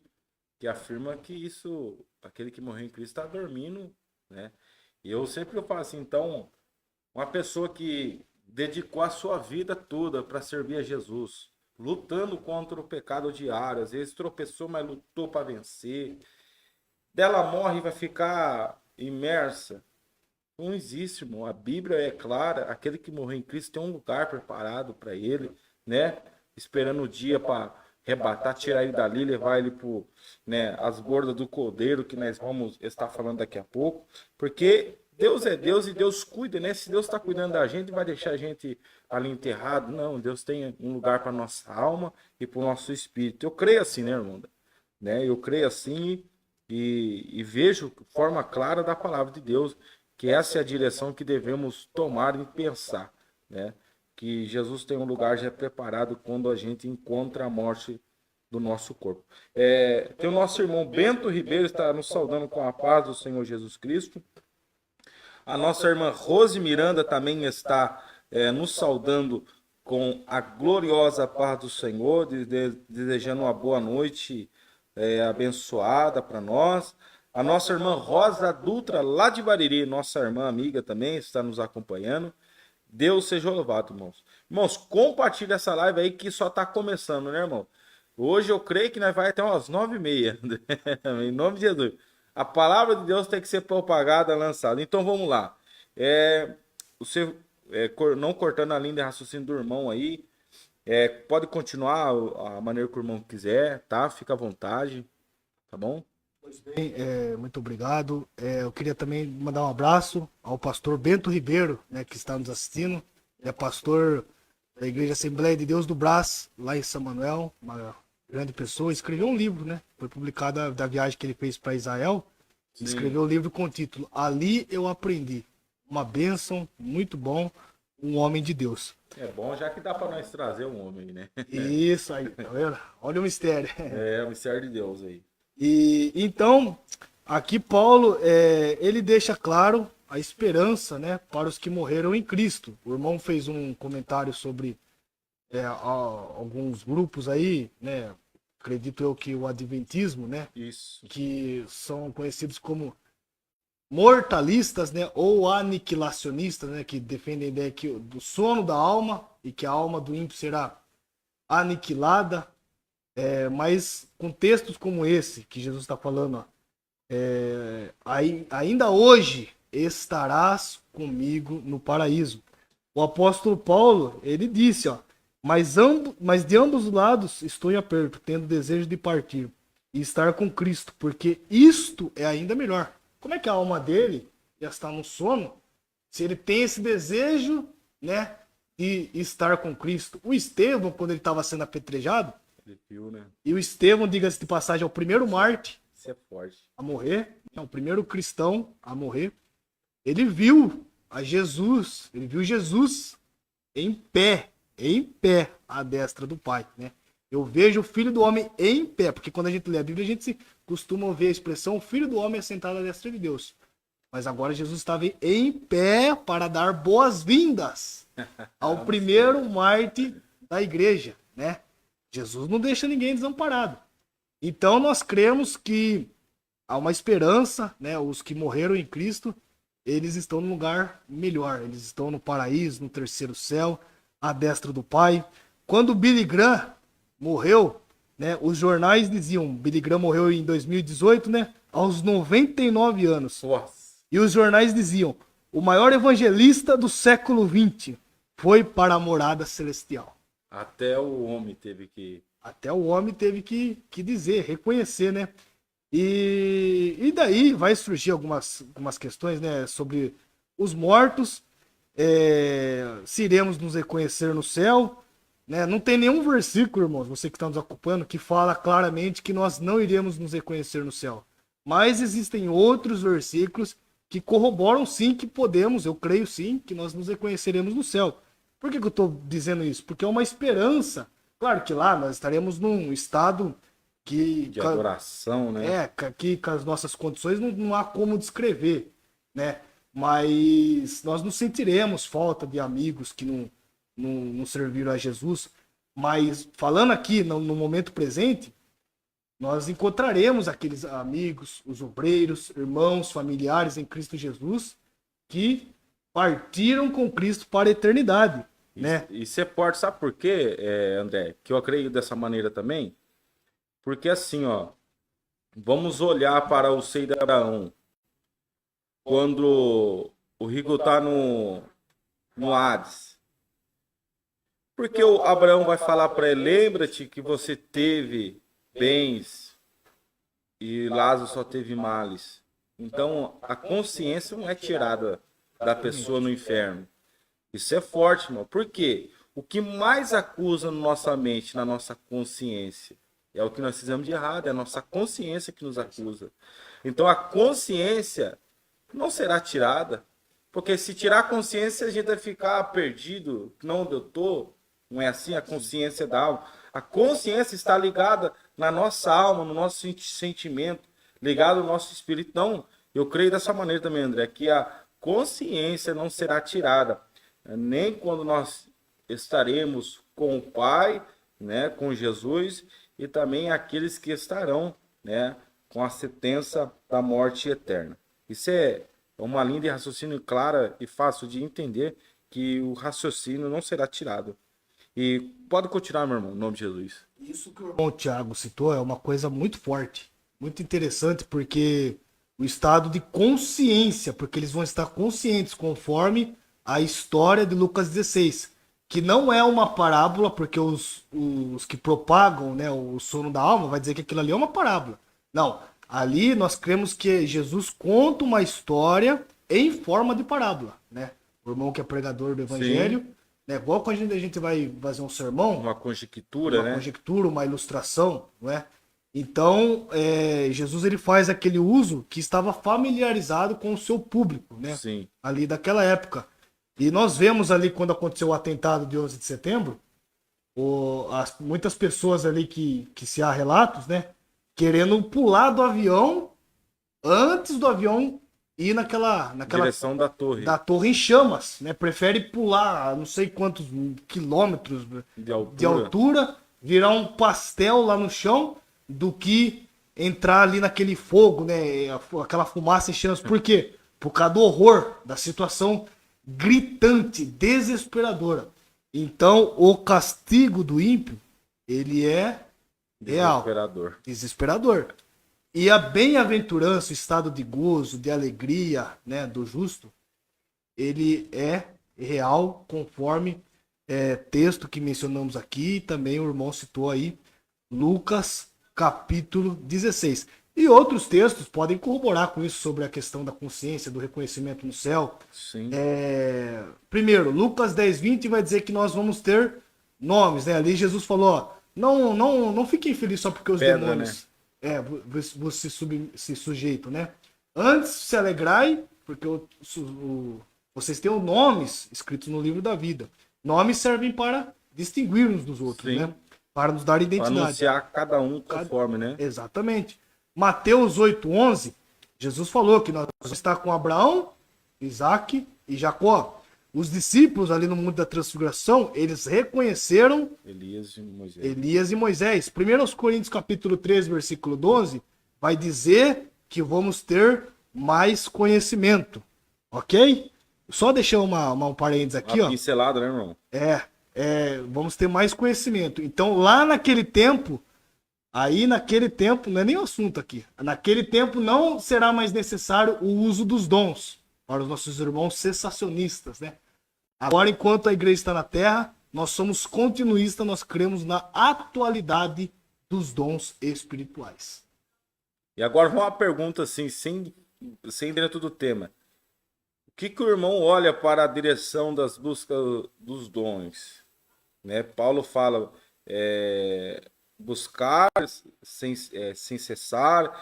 que afirma que isso, aquele que morreu em Cristo está dormindo, né? E eu sempre falo assim, então, uma pessoa que dedicou a sua vida toda para servir a Jesus, lutando contra o pecado diário, às vezes tropeçou, mas lutou para vencer, dela morre e vai ficar imersa. Não existe, irmão. A Bíblia é clara, aquele que morreu em Cristo tem um lugar preparado para ele, né? Esperando o dia para arrebatar, tirar ele dali, levar ele para, né, as bordas do cordeiro, que nós vamos estar falando daqui a pouco, porque Deus é Deus e Deus cuida, né? Se Deus está cuidando da gente, vai deixar a gente ali enterrado? Não, Deus tem um lugar para nossa alma e para o nosso espírito. Eu creio assim, né, irmão? Né? Eu creio assim e vejo de forma clara da palavra de Deus que essa é a direção que devemos tomar e pensar, né? Que Jesus tem um lugar já preparado quando a gente encontra a morte do nosso corpo. Tem o nosso irmão Bento Ribeiro, está nos saudando com a paz do Senhor Jesus Cristo. A nossa irmã Rose Miranda também está nos saudando com a gloriosa paz do Senhor, desejando uma boa noite abençoada para nós. A nossa irmã Rosa Dutra, lá de Bariri, nossa irmã amiga também, está nos acompanhando. Deus seja louvado, irmãos. Irmãos, compartilha essa live aí que só está começando, né, irmão? Hoje eu creio que nós vai até umas 9h30. Em nome de Jesus. A palavra de Deus tem que ser propagada, lançada. Então vamos lá. Você, não cortando a linha de raciocínio do irmão aí, pode continuar a maneira que o irmão quiser, tá? Fica à vontade, tá bom? Pois bem, muito obrigado. Eu queria também mandar um abraço ao pastor Bento Ribeiro, né, que está nos assistindo. É pastor da Igreja Assembleia de Deus do Brás, lá em São Manuel, uma grande pessoa. Escreveu um livro, né? Foi publicado da viagem que ele fez para Israel. Sim. Escreveu o livro com o título Ali Eu Aprendi. Uma bênção, muito bom, um homem de Deus. É bom, já que dá para nós trazer um homem, né? Isso aí, tá vendo? Olha o mistério. O mistério de Deus aí. E então, aqui Paulo, ele deixa claro a esperança, né, para os que morreram em Cristo. O irmão fez um comentário sobre alguns grupos aí, né, acredito eu que o adventismo, né, isso, que são conhecidos como mortalistas, né, ou aniquilacionistas, né, que defendem a ideia do sono da alma e que a alma do ímpio será aniquilada. Mas com textos como esse que Jesus está falando, ainda hoje estarás comigo no paraíso. O apóstolo Paulo, ele disse, mas de ambos os lados estou em aperto, tendo desejo de partir e estar com Cristo, porque isto é ainda melhor. Como é que a alma dele já está no sono, se ele tem esse desejo, né, de estar com Cristo? O Estevão, quando ele estava sendo apedrejado, viu, né? E o Estevão, diga-se de passagem, é o primeiro mártir a morrer, é o primeiro cristão a morrer. Ele viu Jesus em pé à destra do Pai, né? Eu vejo o Filho do Homem em pé, porque quando a gente lê a Bíblia, a gente costuma ouvir a expressão o Filho do Homem é sentado à destra de Deus. Mas agora Jesus estava em pé para dar boas-vindas ao primeiro mártir da igreja, né? Jesus não deixa ninguém desamparado. Então nós cremos que há uma esperança, né? Os que morreram em Cristo, eles estão num lugar melhor. Eles estão no paraíso, no terceiro céu, à destra do Pai. Quando Billy Graham morreu, né? Os jornais diziam, Billy Graham morreu em 2018, né? Aos 99 anos. Nossa. E os jornais diziam, o maior evangelista do século XX foi para a morada celestial. Até o homem teve que dizer, reconhecer, né? E daí vai surgir algumas questões, né, sobre os mortos, se iremos nos reconhecer no céu, né? Não tem nenhum versículo, irmãos, você que está nos acompanhando, que fala claramente que nós não iremos nos reconhecer no céu. Mas existem outros versículos que corroboram sim que podemos, eu creio sim, que nós nos reconheceremos no céu. Por que eu estou dizendo isso? Porque é uma esperança. Claro que lá nós estaremos num estado de adoração, né? Que com as nossas condições não há como descrever, né? Mas nós não sentiremos falta de amigos que não serviram a Jesus. Mas falando aqui no momento presente, nós encontraremos aqueles amigos, os obreiros, irmãos, familiares em Cristo Jesus que partiram com Cristo para a eternidade, né? E você pode, sabe por quê, André? Que eu acredito dessa maneira também. Porque assim, vamos olhar para o seio de Abraão. Quando o rico está no Hades. Porque o Abraão vai falar para ele, lembra-te que você teve bens e Lázaro só teve males. Então, a consciência não é tirada da pessoa no inferno. Isso é forte, irmão. Por quê? O que mais acusa na nossa mente, na nossa consciência, é o que nós fizemos de errado, é a nossa consciência que nos acusa. Então, a consciência não será tirada, porque se tirar a consciência, a gente vai ficar perdido, não onde eu estou. Não é assim a consciência da alma. A consciência está ligada na nossa alma, no nosso sentimento, ligado ao nosso espírito. Então, eu creio dessa maneira também, André, que a consciência não será tirada, nem quando nós estaremos com o Pai, né, com Jesus, e também aqueles que estarão, né, com a sentença da morte eterna. Isso é uma linha de raciocínio clara e fácil de entender, que o raciocínio não será tirado. E pode continuar, meu irmão, em nome de Jesus. Isso que o irmão Tiago citou é uma coisa muito forte, muito interessante, porque o estado de consciência, porque eles vão estar conscientes conforme a história de Lucas 16, que não é uma parábola, porque os que propagam, né, o sono da alma vai dizer que aquilo ali é uma parábola. Não, ali nós cremos que Jesus conta uma história em forma de parábola, né? O irmão que é pregador do evangelho, né, igual quando a gente vai fazer um sermão, uma conjectura, né? Uma conjectura, uma ilustração, não é? Então, Jesus ele faz aquele uso que estava familiarizado com o seu público, né? Sim. Ali daquela época. E nós vemos ali quando aconteceu o atentado de 11 de setembro, muitas pessoas ali que se há relatos, né? Querendo pular do avião antes do avião ir naquela direção da torre. Da torre em chamas, né? Prefere pular não sei quantos quilômetros de altura, virar um pastel lá no chão, do que entrar ali naquele fogo, né? Aquela fumaça em chamas. Por quê? Por causa do horror, da situação gritante, desesperadora. Então, o castigo do ímpio, ele é real. Desesperador. E a bem-aventurança, o estado de gozo, de alegria, né, do justo, ele é real, conforme texto que mencionamos aqui, e também o irmão citou aí, Lucas capítulo 16. E outros textos podem corroborar com isso sobre a questão da consciência, do reconhecimento no céu. Sim. Primeiro, Lucas 10:20 vai dizer que nós vamos ter nomes, né? Ali Jesus falou, ó, não fiquem felizes só porque os demônios... Né? Você se sujeitam, né? Antes se alegrai, porque vocês têm nomes escritos no livro da vida. Nomes servem para distinguir uns dos outros, sim, né? Para nos dar identidade. Para anunciar cada um conforme, né? Exatamente. Mateus 8:11, Jesus falou que nós vamos estar com Abraão, Isaac e Jacó. Os discípulos ali no mundo da transfiguração, eles reconheceram Elias e Moisés. 1 Coríntios capítulo 13, versículo 12, vai dizer que vamos ter mais conhecimento. Ok? Só deixar um parênteses aqui, uma pincelada, né, irmão? Vamos ter mais conhecimento. Então, lá naquele tempo, não é nem o assunto aqui. Naquele tempo não será mais necessário o uso dos dons para os nossos irmãos cessacionistas, né? Agora, enquanto a igreja está na terra, nós somos continuistas, nós cremos na atualidade dos dons espirituais. E agora uma pergunta assim, sem dentro do tema. O que o irmão olha para a direção das buscas dos dons? Né? Paulo fala buscar sem cessar,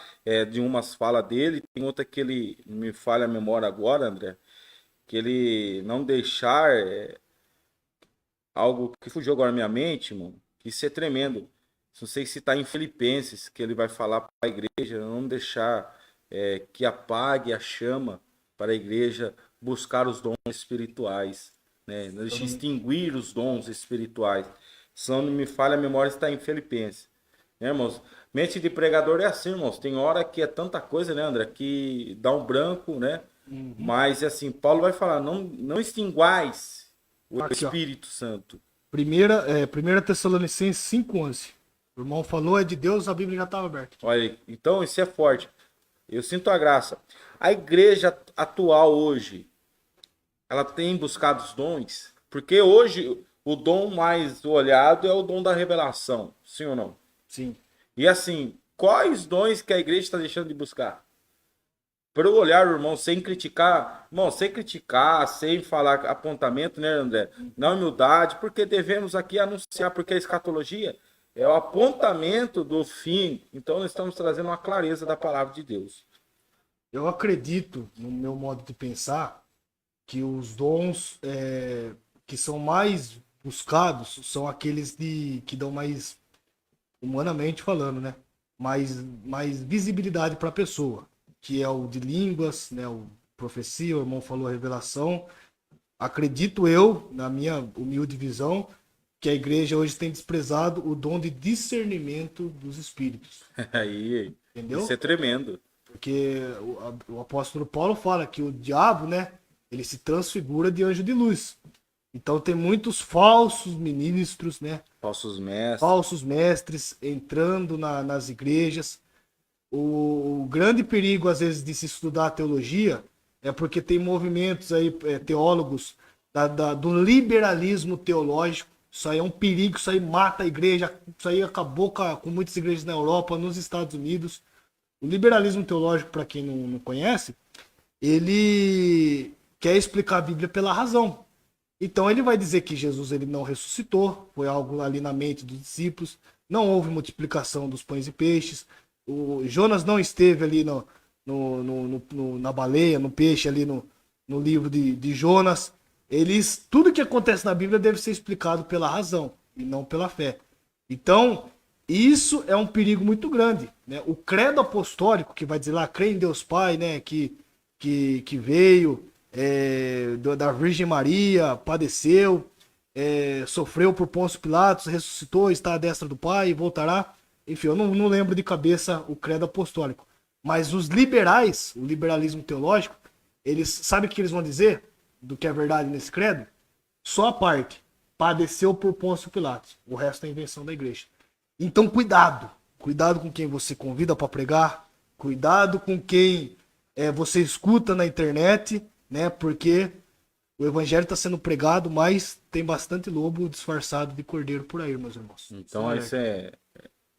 de umas fala dele, tem outra que ele me falha a memória agora, André, que ele não deixar algo que fugiu agora na minha mente, irmão, que isso é tremendo. Não sei se está em Filipenses, que ele vai falar para a igreja, não deixar que apague a chama para a igreja buscar os dons espirituais, né? Não extinguir os dons espirituais. Se não me falha a memória, está em Filipenses. Né, irmãos? Mente de pregador é assim, irmãos. Tem hora que é tanta coisa, né, André, que dá um branco, né? Uhum. Mas, assim, Paulo vai falar, não extinguais o Espírito Santo. 1 Tessalonicenses 5:11. O irmão falou, é de Deus, a Bíblia já estava aberta. Olha aí, então isso é forte. Eu sinto a graça. A igreja atual hoje, ela tem buscado os dons, porque hoje o dom mais olhado é o dom da revelação, sim ou não? Sim. E assim, quais dons que a igreja está deixando de buscar? Para eu olhar, irmão, sem criticar, sem falar apontamento, né, André? Na humildade, porque devemos aqui anunciar, porque a escatologia é o apontamento do fim. Então, nós estamos trazendo uma clareza da palavra de Deus. Eu acredito, no meu modo de pensar, que os dons que são mais buscados são aqueles que dão mais, humanamente falando, né? Mais visibilidade para a pessoa, que é o de línguas, né? O profecia, o irmão falou a revelação. Acredito eu, na minha humilde visão, que a igreja hoje tem desprezado o dom de discernimento dos espíritos. Aí, Entendeu? isso é tremendo. Porque o apóstolo Paulo fala que o diabo, né, ele se transfigura de anjo de luz. Então tem muitos falsos ministros, né, falsos mestres entrando nas igrejas. O grande perigo, às vezes, de se estudar a teologia é porque tem movimentos aí, teólogos do liberalismo teológico. Isso aí é um perigo, isso aí mata a igreja, isso aí acabou com muitas igrejas na Europa, nos Estados Unidos. O liberalismo teológico, para quem não conhece, ele quer explicar a Bíblia pela razão. Então ele vai dizer que Jesus ele não ressuscitou, foi algo ali na mente dos discípulos, não houve multiplicação dos pães e peixes, o Jonas não esteve ali na baleia, no peixe, ali no livro de Jonas. Tudo que acontece na Bíblia deve ser explicado pela razão e não pela fé. Então, isso é um perigo muito grande, né? O credo apostólico, que vai dizer lá, crê em Deus Pai, né? Que veio da Virgem Maria, padeceu, sofreu por Pôncio Pilatos, ressuscitou, está à destra do Pai e voltará. Enfim, eu não lembro de cabeça o credo apostólico. Mas os liberais, o liberalismo teológico, eles sabem o que eles vão dizer do que é verdade nesse credo? Só a parte. Padeceu por Pôncio Pilatos. O resto é invenção da igreja. Então, cuidado. Cuidado com quem você convida para pregar. Cuidado com quem você escuta na internet, né? Porque o evangelho está sendo pregado, mas tem bastante lobo disfarçado de cordeiro por aí, meus irmãos. Então, isso é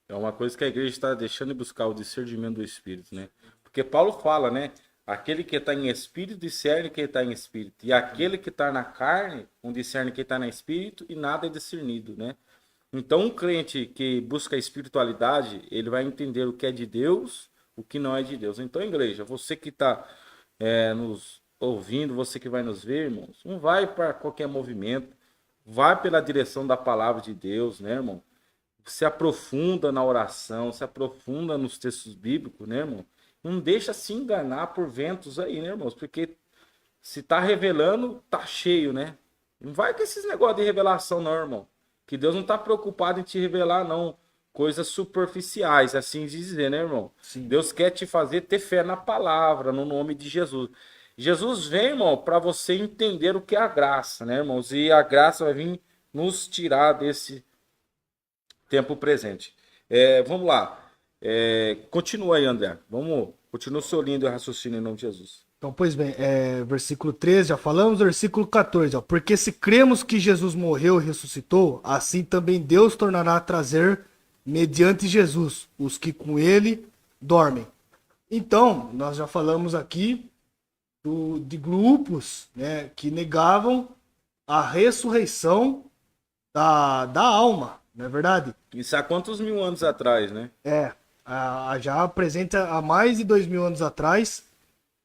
uma coisa que a igreja está deixando de buscar, o discernimento do Espírito, né? Porque Paulo fala, né? Aquele que está em espírito discerne quem está em espírito. E aquele que está na carne, não discerne quem está no espírito, e nada é discernido, né? Então, um crente que busca a espiritualidade, ele vai entender o que é de Deus, o que não é de Deus. Então, igreja, você que está nos ouvindo, você que vai nos ver, irmãos, não vai para qualquer movimento, vai pela direção da palavra de Deus, né, irmão? Se aprofunda na oração, se aprofunda nos textos bíblicos, né, irmão? Não deixa se enganar por ventos aí, né, irmãos? Porque se tá revelando, tá cheio, né? Não vai com esses negócios de revelação, não, irmão. Que Deus não tá preocupado em te revelar, não. Coisas superficiais, assim dizer, né, irmão? Sim. Deus quer te fazer ter fé na palavra, no nome de Jesus. Jesus vem, irmão, para você entender o que é a graça, né, irmãos? E a graça vai vir nos tirar desse tempo presente. Vamos lá. Continua aí, André. Continua o seu lindo raciocínio em nome de Jesus. Então, pois bem, versículo 13, já falamos, versículo 14, ó, porque se cremos que Jesus morreu e ressuscitou, assim também Deus tornará a trazer, mediante Jesus, os que com ele dormem. Então, nós já falamos aqui de grupos, né, que negavam a ressurreição da alma, não é verdade? Isso há quantos mil anos atrás, né? Já apresenta há mais de 2000 anos atrás,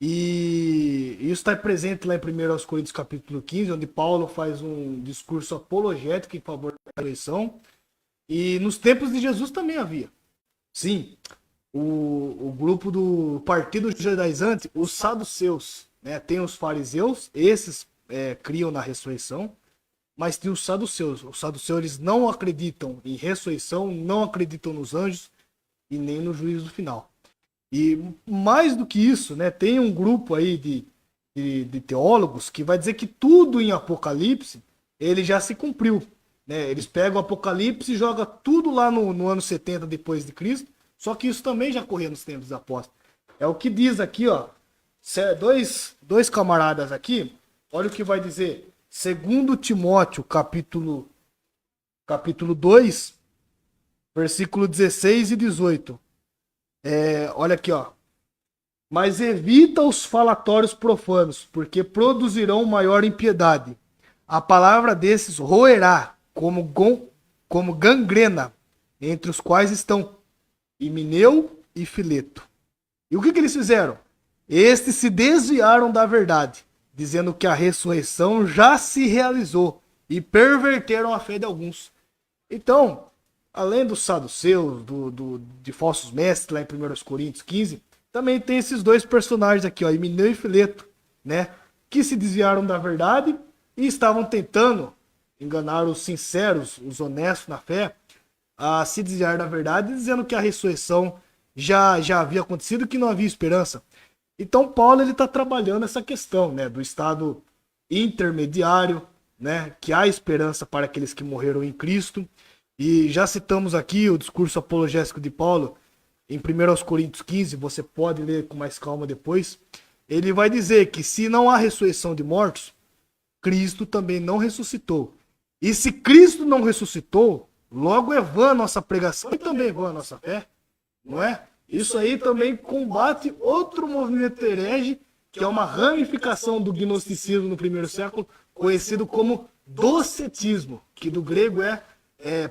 e isso está presente lá em 1 Coríntios capítulo 15, onde Paulo faz um discurso apologético em favor da ressurreição, e nos tempos de Jesus também havia. Sim, o grupo do partido judaizante, os saduceus, né, tem os fariseus, esses criam na ressurreição, mas tem os saduceus. Os saduceus eles não acreditam em ressurreição, não acreditam nos anjos e nem no juízo final. E mais do que isso, né, tem um grupo aí de teólogos que vai dizer que tudo em Apocalipse ele já se cumpriu. Né? Eles pegam o Apocalipse e jogam tudo lá no ano 70 depois de Cristo, só que isso também já corria nos tempos dos apóstolos. É o que diz aqui, ó, dois camaradas aqui, olha o que vai dizer. Segundo Timóteo, capítulo capítulo 2, versículo 16 e 18. Olha aqui, ó. Mas evita os falatórios profanos, porque produzirão maior impiedade. A palavra desses roerá como gangrena, entre os quais estão Himeneu e Fileto. E o que eles fizeram? Estes se desviaram da verdade, dizendo que a ressurreição já se realizou, e perverteram a fé de alguns. Então, além dos saduceus, de falsos mestres, lá em 1 Coríntios 15, também tem esses dois personagens aqui, ó, Himeneu e Fileto, né, que se desviaram da verdade e estavam tentando enganar os sinceros, os honestos na fé, a se desviar da verdade, dizendo que a ressurreição já havia acontecido, que não havia esperança. Então Paulo ele está trabalhando essa questão, né, do estado intermediário, né, que há esperança para aqueles que morreram em Cristo. E já citamos aqui o discurso apologético de Paulo em 1 Coríntios 15, você pode ler com mais calma depois. Ele vai dizer que se não há ressurreição de mortos, Cristo também não ressuscitou. E se Cristo não ressuscitou, logo é vã a nossa pregação e também é vã a nossa fé, não é? Isso aí também combate outro movimento herege, que é uma ramificação do gnosticismo no primeiro século, conhecido como docetismo, que do grego é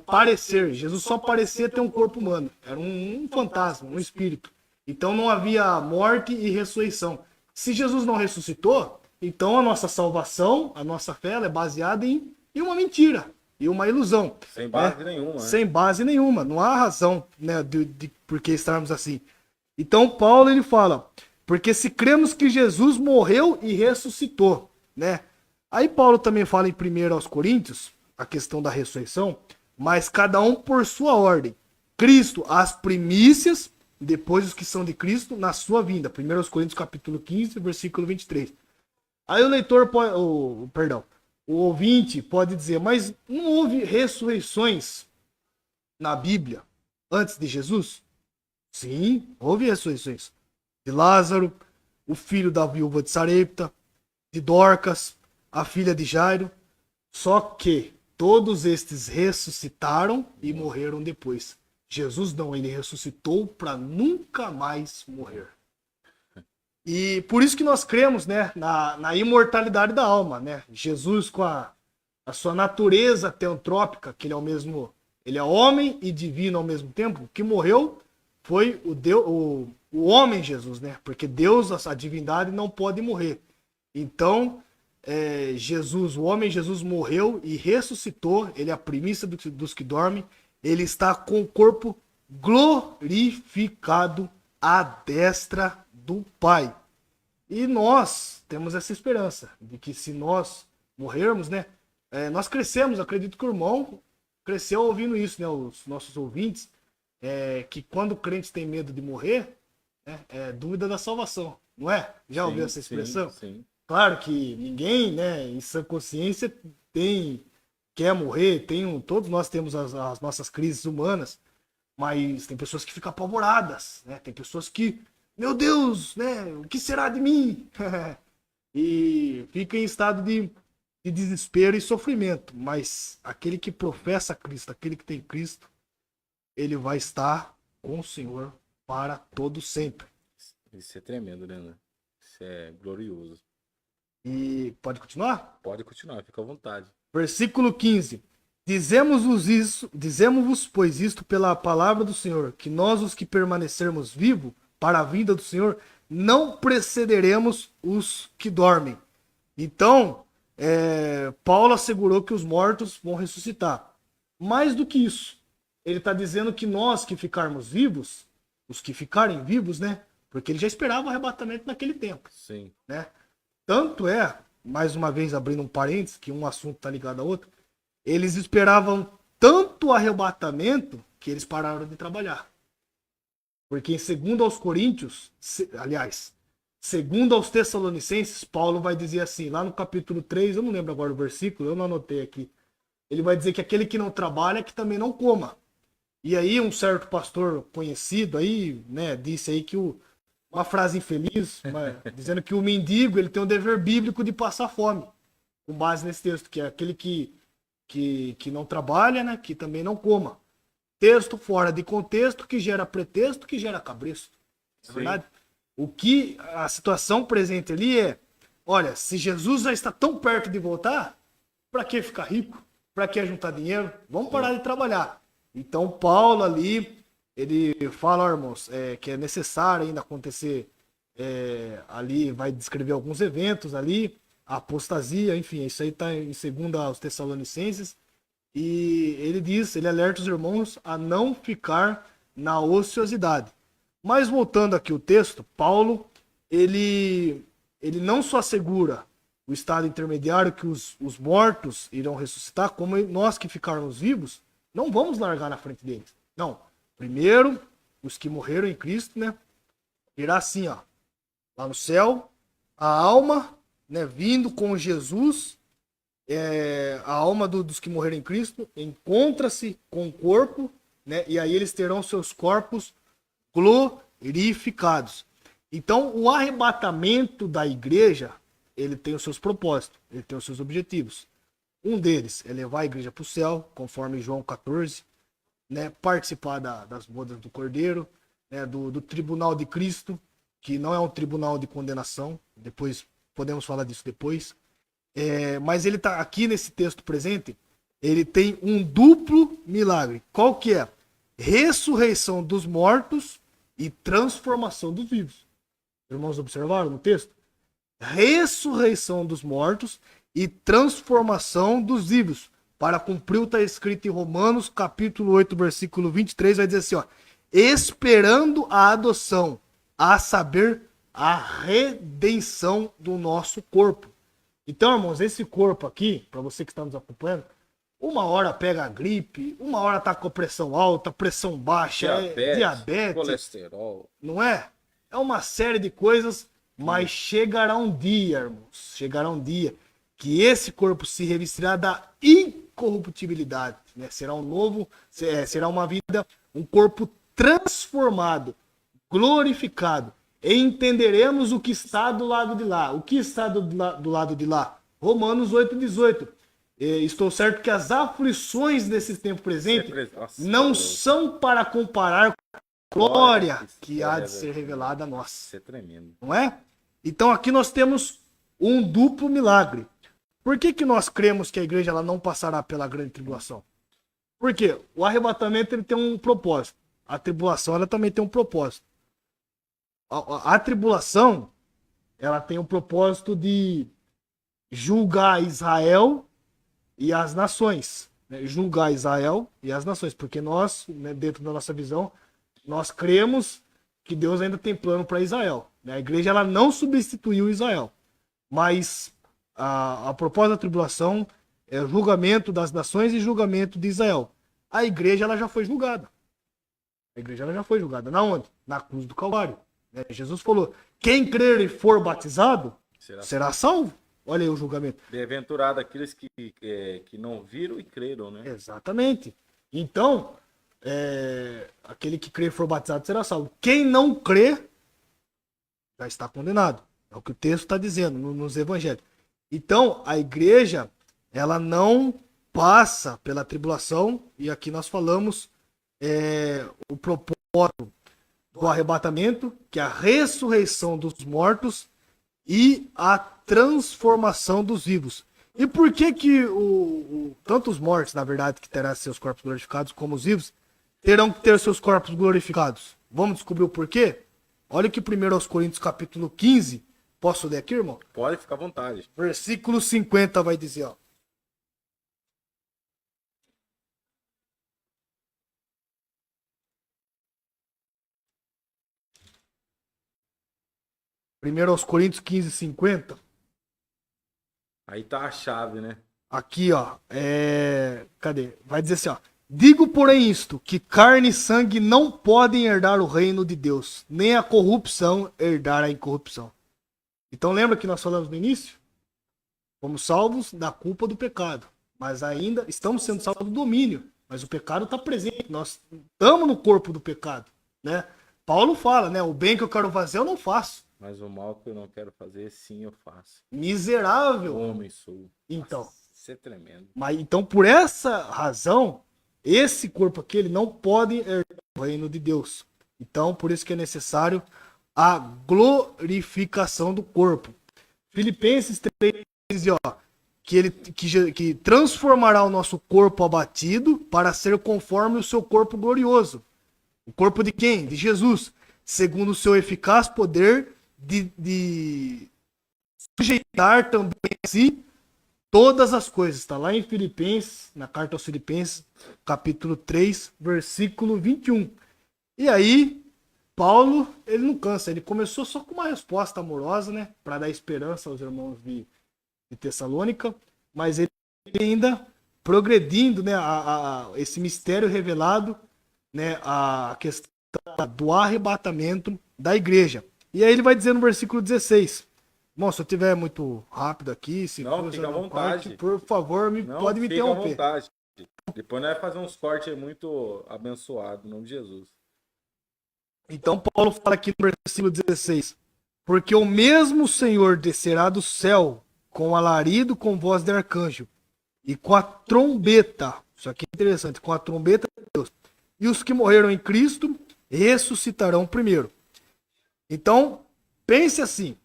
parecer. Jesus só parecia ter um corpo humano. Era um fantasma, um espírito. Então não havia morte e ressurreição. Se Jesus não ressuscitou, então a nossa salvação, a nossa fé, ela é baseada em uma mentira e uma ilusão. Sem base nenhuma. Sem base nenhuma. Não há razão, né, de por que estarmos assim. Então Paulo ele fala, porque se cremos que Jesus morreu e ressuscitou, né? Aí Paulo também fala em 1 aos Coríntios, a questão da ressurreição, mas cada um por sua ordem. Cristo, as primícias, depois os que são de Cristo, na sua vinda. 1 aos Coríntios capítulo 15, versículo 23. Aí o leitor pode, o ouvinte pode dizer, mas não houve ressurreições na Bíblia antes de Jesus? Sim, houve ressurreições. De Lázaro, o filho da viúva de Sarepta, de Dorcas, a filha de Jairo. Só que todos estes ressuscitaram e morreram depois. Jesus não, ele ressuscitou para nunca mais morrer. E por isso que nós cremos, né, na imortalidade da alma, né? Jesus com a sua natureza teantrópica, que ele é homem e divino ao mesmo tempo, que morreu foi o homem Jesus, né? Porque Deus, a divindade, não pode morrer. Então, Jesus, o homem Jesus morreu e ressuscitou, ele é a primícia dos que dormem, ele está com o corpo glorificado à destra do Pai. E nós temos essa esperança de que se nós morrermos, né, nós crescemos, acredito que o irmão cresceu ouvindo isso, né, os nossos ouvintes, que quando crentes têm medo de morrer, né, é dúvida da salvação, não é? Já ouviu essa expressão? Sim. Claro que ninguém, né, em sã consciência quer morrer, todos nós temos as nossas crises humanas, mas tem pessoas que ficam apavoradas, né? Tem pessoas que, meu Deus, né, o que será de mim? E fica em estado de desespero e sofrimento, mas aquele que professa Cristo, aquele que tem Cristo, ele vai estar com o Senhor para todo sempre. Isso é tremendo, né? Isso é glorioso. E pode continuar? Pode continuar, fica à vontade. Versículo 15. Dizemos-vos, pois isto pela palavra do Senhor, que nós os que permanecermos vivos para a vinda do Senhor, não precederemos os que dormem. Então, Paulo assegurou que os mortos vão ressuscitar. Mais do que isso, ele está dizendo que nós que ficarmos vivos, os que ficarem vivos, né? Porque ele já esperava o arrebatamento naquele tempo. Sim. Né? Tanto mais uma vez abrindo um parênteses, que um assunto está ligado ao outro, eles esperavam tanto o arrebatamento que eles pararam de trabalhar. Porque em 2 aos Coríntios, aliás, 2 aos Tessalonicenses, Paulo vai dizer assim, lá no capítulo 3, eu não lembro agora o versículo, eu não anotei aqui, ele vai dizer que aquele que não trabalha, que também não coma. E aí um certo pastor conhecido aí, né, disse aí que uma frase infeliz, dizendo que o mendigo ele tem o dever bíblico de passar fome, com base nesse texto, que é aquele que que não trabalha, né? Que também não coma. Texto fora de contexto que gera pretexto, que gera cabresto. É verdade? O que a situação presente ali é, olha, se Jesus já está tão perto de voltar, para que ficar rico? Para que juntar dinheiro? Vamos parar de trabalhar. Então Paulo ali, ele fala, irmãos, que é necessário ainda acontecer, ali vai descrever alguns eventos ali, a apostasia, enfim, isso aí está em 2 aos Tessalonicenses, e ele alerta os irmãos a não ficar na ociosidade. Mas voltando aqui o texto, Paulo, ele não só assegura o estado intermediário que os mortos irão ressuscitar, como nós que ficarmos vivos, não vamos largar na frente deles. Não. Primeiro, os que morreram em Cristo, né? Irá assim, ó, lá no céu, a alma, né, vindo com Jesus, a alma dos que morreram em Cristo encontra-se com o corpo, né? E aí eles terão seus corpos glorificados. Então, o arrebatamento da igreja, ele tem os seus propósitos, ele tem os seus objetivos. Um deles é levar a igreja para o céu, conforme João 14, né? Participar das bodas do Cordeiro, né? Do tribunal de Cristo, que não é um tribunal de condenação, depois podemos falar disso depois. Mas ele está aqui nesse texto presente, ele tem um duplo milagre. Qual que é? Ressurreição dos mortos e transformação dos vivos. Irmãos, observaram no texto? Ressurreição dos mortos e transformação dos vivos. Para cumprir o que está escrito em Romanos, capítulo 8, versículo 23, vai dizer assim, ó, esperando a adoção, a saber, a redenção do nosso corpo. Então, irmãos, esse corpo aqui, para você que está nos acompanhando, uma hora pega a gripe, uma hora tá com pressão alta, pressão baixa, diabetes, colesterol. Não é? É uma série de coisas, mas chegará um dia, irmãos, chegará um dia que esse corpo se revestirá da incorruptibilidade, né? Será um novo, será uma vida, um corpo transformado, glorificado. E entenderemos o que está do lado de lá. O que está do lado de lá? Romanos 8,18. Estou certo que as aflições desse tempo presente não são para comparar com a glória que há de ser revelada a nós. Isso é tremendo. Não é? Então aqui nós temos um duplo milagre. Por que nós cremos que a igreja ela não passará pela grande tribulação? Porque o arrebatamento ele tem um propósito. A tribulação ela também tem um propósito. A tribulação ela tem o propósito de julgar Israel e as nações, né? Julgar Israel e as nações, porque nós, né, dentro da nossa visão, nós cremos que Deus ainda tem plano para Israel, né? A igreja ela não substituiu Israel, mas a propósito da tribulação é o julgamento das nações e julgamento de Israel. A igreja ela já foi julgada. A igreja ela já foi julgada. Na onde? Na cruz do Calvário. Né? Jesus falou, quem crer e for batizado será salvo. Olha aí o julgamento. Bem-aventurado aqueles que não viram e creram, né? Exatamente. Então, aquele que crer e for batizado será salvo. Quem não crê já está condenado. É o que o texto está dizendo nos evangelhos. Então, a igreja, ela não passa pela tribulação, e aqui nós falamos o propósito do arrebatamento, que é a ressurreição dos mortos e a transformação dos vivos. E por que tanto os mortos, na verdade, que terão seus corpos glorificados, como os vivos, terão que ter seus corpos glorificados? Vamos descobrir o porquê? Olha que 1 Coríntios capítulo 15, posso ler aqui, irmão? Pode ficar à vontade. Versículo 50 vai dizer, ó. 1 Coríntios 15, 50. Aí tá a chave, né? Aqui, ó. Cadê? Vai dizer assim, ó. Digo, porém, isto, que carne e sangue não podem herdar o reino de Deus, nem a corrupção herdar a incorrupção. Então lembra que nós falamos no início? Fomos salvos da culpa do pecado. Mas ainda estamos sendo salvos do domínio. Mas o pecado está presente. Nós estamos no corpo do pecado, né? Paulo fala, né? O bem que eu quero fazer eu não faço. Mas o mal que eu não quero fazer, sim, eu faço. Miserável. Homem sou. Então, Isso é tremendo. Mas então, por essa razão, esse corpo aqui ele não pode herdar o reino de Deus. Então, por isso que é necessário a glorificação do corpo. Filipenses 3 diz, ó, que transformará o nosso corpo abatido para ser conforme o seu corpo glorioso. O corpo de quem? De Jesus. Segundo o seu eficaz poder de sujeitar também a si todas as coisas. Está lá em Filipenses, na carta aos Filipenses, capítulo 3, versículo 21. E aí, Paulo, ele não cansa. Ele começou só com uma resposta amorosa, né? Para dar esperança aos irmãos de Tessalônica. Mas ele ainda progredindo, né? Esse mistério revelado, né? A questão do arrebatamento da igreja. E aí ele vai dizer no versículo 16. Bom, se eu tiver muito rápido aqui, se Não, for fica à vontade. Parte, por favor, pode me interromper. Fica à vontade. Depois nós vamos fazer uns cortes muito abençoados, em nome de Jesus. Então Paulo fala aqui no versículo 16. Porque o mesmo Senhor descerá do céu com alarido, com voz de arcanjo e com a trombeta. Isso aqui é interessante. Com a trombeta de Deus. E os que morreram em Cristo ressuscitarão primeiro. Então, pense assim.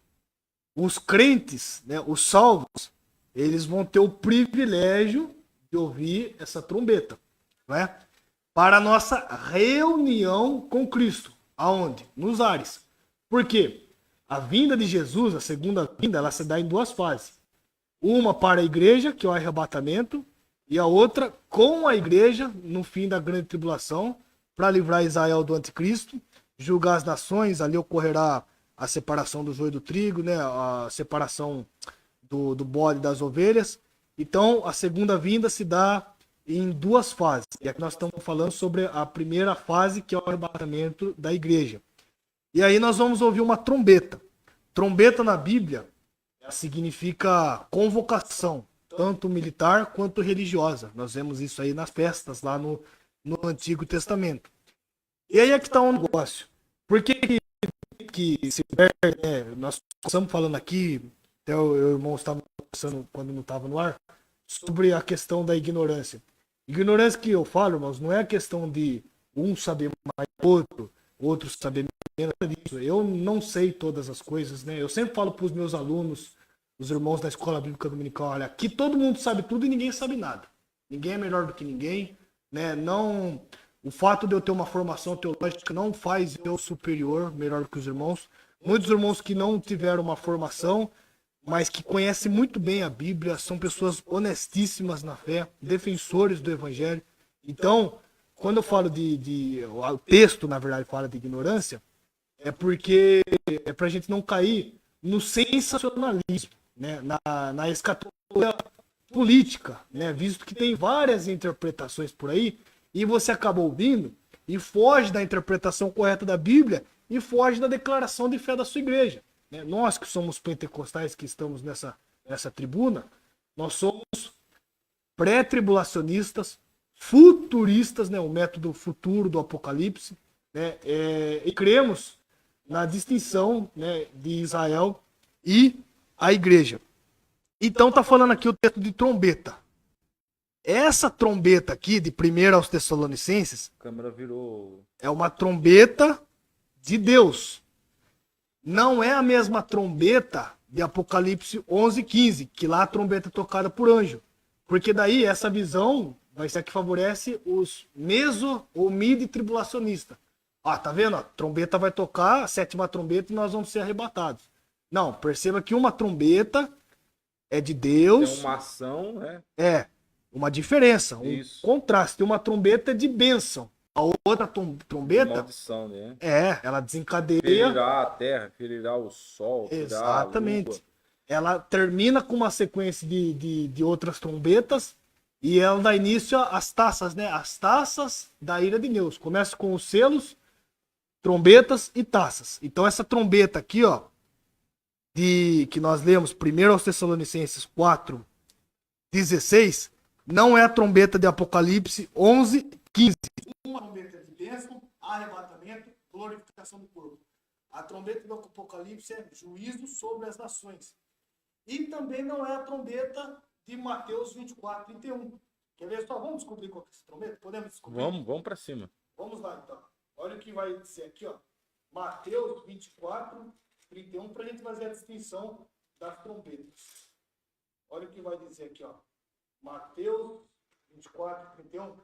Os crentes, né, os salvos, eles vão ter o privilégio de ouvir essa trombeta, né? Para a nossa reunião com Cristo. Aonde? Nos ares. Por quê? A vinda de Jesus, a segunda vinda, ela se dá em duas fases. Uma para a igreja, que é o arrebatamento, e a outra com a igreja no fim da grande tribulação, para livrar Israel do anticristo, julgar as nações, ali ocorrerá a separação do joio do trigo, né? A separação do bode das ovelhas. Então, a segunda vinda se dá em duas fases. E aqui nós estamos falando sobre a primeira fase, que é o arrebatamento da igreja. E aí nós vamos ouvir uma trombeta. Trombeta na Bíblia significa convocação, tanto militar quanto religiosa. Nós vemos isso aí nas festas, lá no Antigo Testamento. E aí é que está um negócio. Por que se perde, né? Nós estamos falando aqui, até o irmão estava conversando quando não estava no ar, sobre a questão da ignorância. Ignorância que eu falo, irmãos, não é a questão de um saber mais que o outro saber menos disso. Eu não sei todas as coisas, né? Eu sempre falo para os meus alunos, os irmãos da Escola Bíblica Dominical, olha, aqui todo mundo sabe tudo e ninguém sabe nada. Ninguém é melhor do que ninguém, né? Não... O fato de eu ter uma formação teológica não faz eu superior, melhor do que os irmãos. Muitos irmãos que não tiveram uma formação, mas que conhecem muito bem a Bíblia, são pessoas honestíssimas na fé, defensores do Evangelho. Então, quando eu falo o texto, na verdade, fala de ignorância, é porque é para a gente não cair no sensacionalismo, né? na escatologia política, né? Visto que tem várias interpretações por aí, e você acaba ouvindo e foge da interpretação correta da Bíblia e foge da declaração de fé da sua igreja. Nós que somos pentecostais, que estamos nessa tribuna, nós somos pré-tribulacionistas, futuristas, né, o método futuro do Apocalipse, né, e cremos na distinção, né, de Israel e a igreja. Então está falando aqui o texto de trombeta. Essa trombeta aqui, de 1 aos Tessalonicenses, A câmera virou... é uma trombeta de Deus. Não é a mesma trombeta de Apocalipse 11:15, que lá a trombeta é tocada por anjo. Porque daí essa visão vai ser a que favorece os meso ou mid-tribulacionistas. Ah, tá vendo? A trombeta vai tocar, a sétima trombeta, e nós vamos ser arrebatados. Não, perceba que uma trombeta é de Deus. Tem uma ação, né? É, uma diferença, um Isso. contraste. Uma trombeta é de bênção. A outra trombeta, Maldição, né? ela desencadeia. Ferirá a terra, ferirá o sol, ferirá a Exatamente. lua. Ela termina com uma sequência de outras trombetas e ela dá início às taças, né? As taças da ira de Deus. Começa com os selos, trombetas e taças. Então essa trombeta aqui, ó, que nós lemos 1 aos Tessalonicenses 4:16, não é a trombeta de Apocalipse 11:15. Uma trombeta de bênção, arrebatamento, glorificação do corpo. A trombeta do Apocalipse é juízo sobre as nações. E também não é a trombeta de Mateus 24, 31. Quer ver só? Vamos descobrir qual que é esse trombeta? Podemos descobrir? Vamos para cima. Vamos lá, então. Olha o que vai dizer aqui, ó. Mateus 24, 31, para a gente fazer a distinção das trombetas. Olha o que vai dizer aqui, ó. Mateus 24, 31.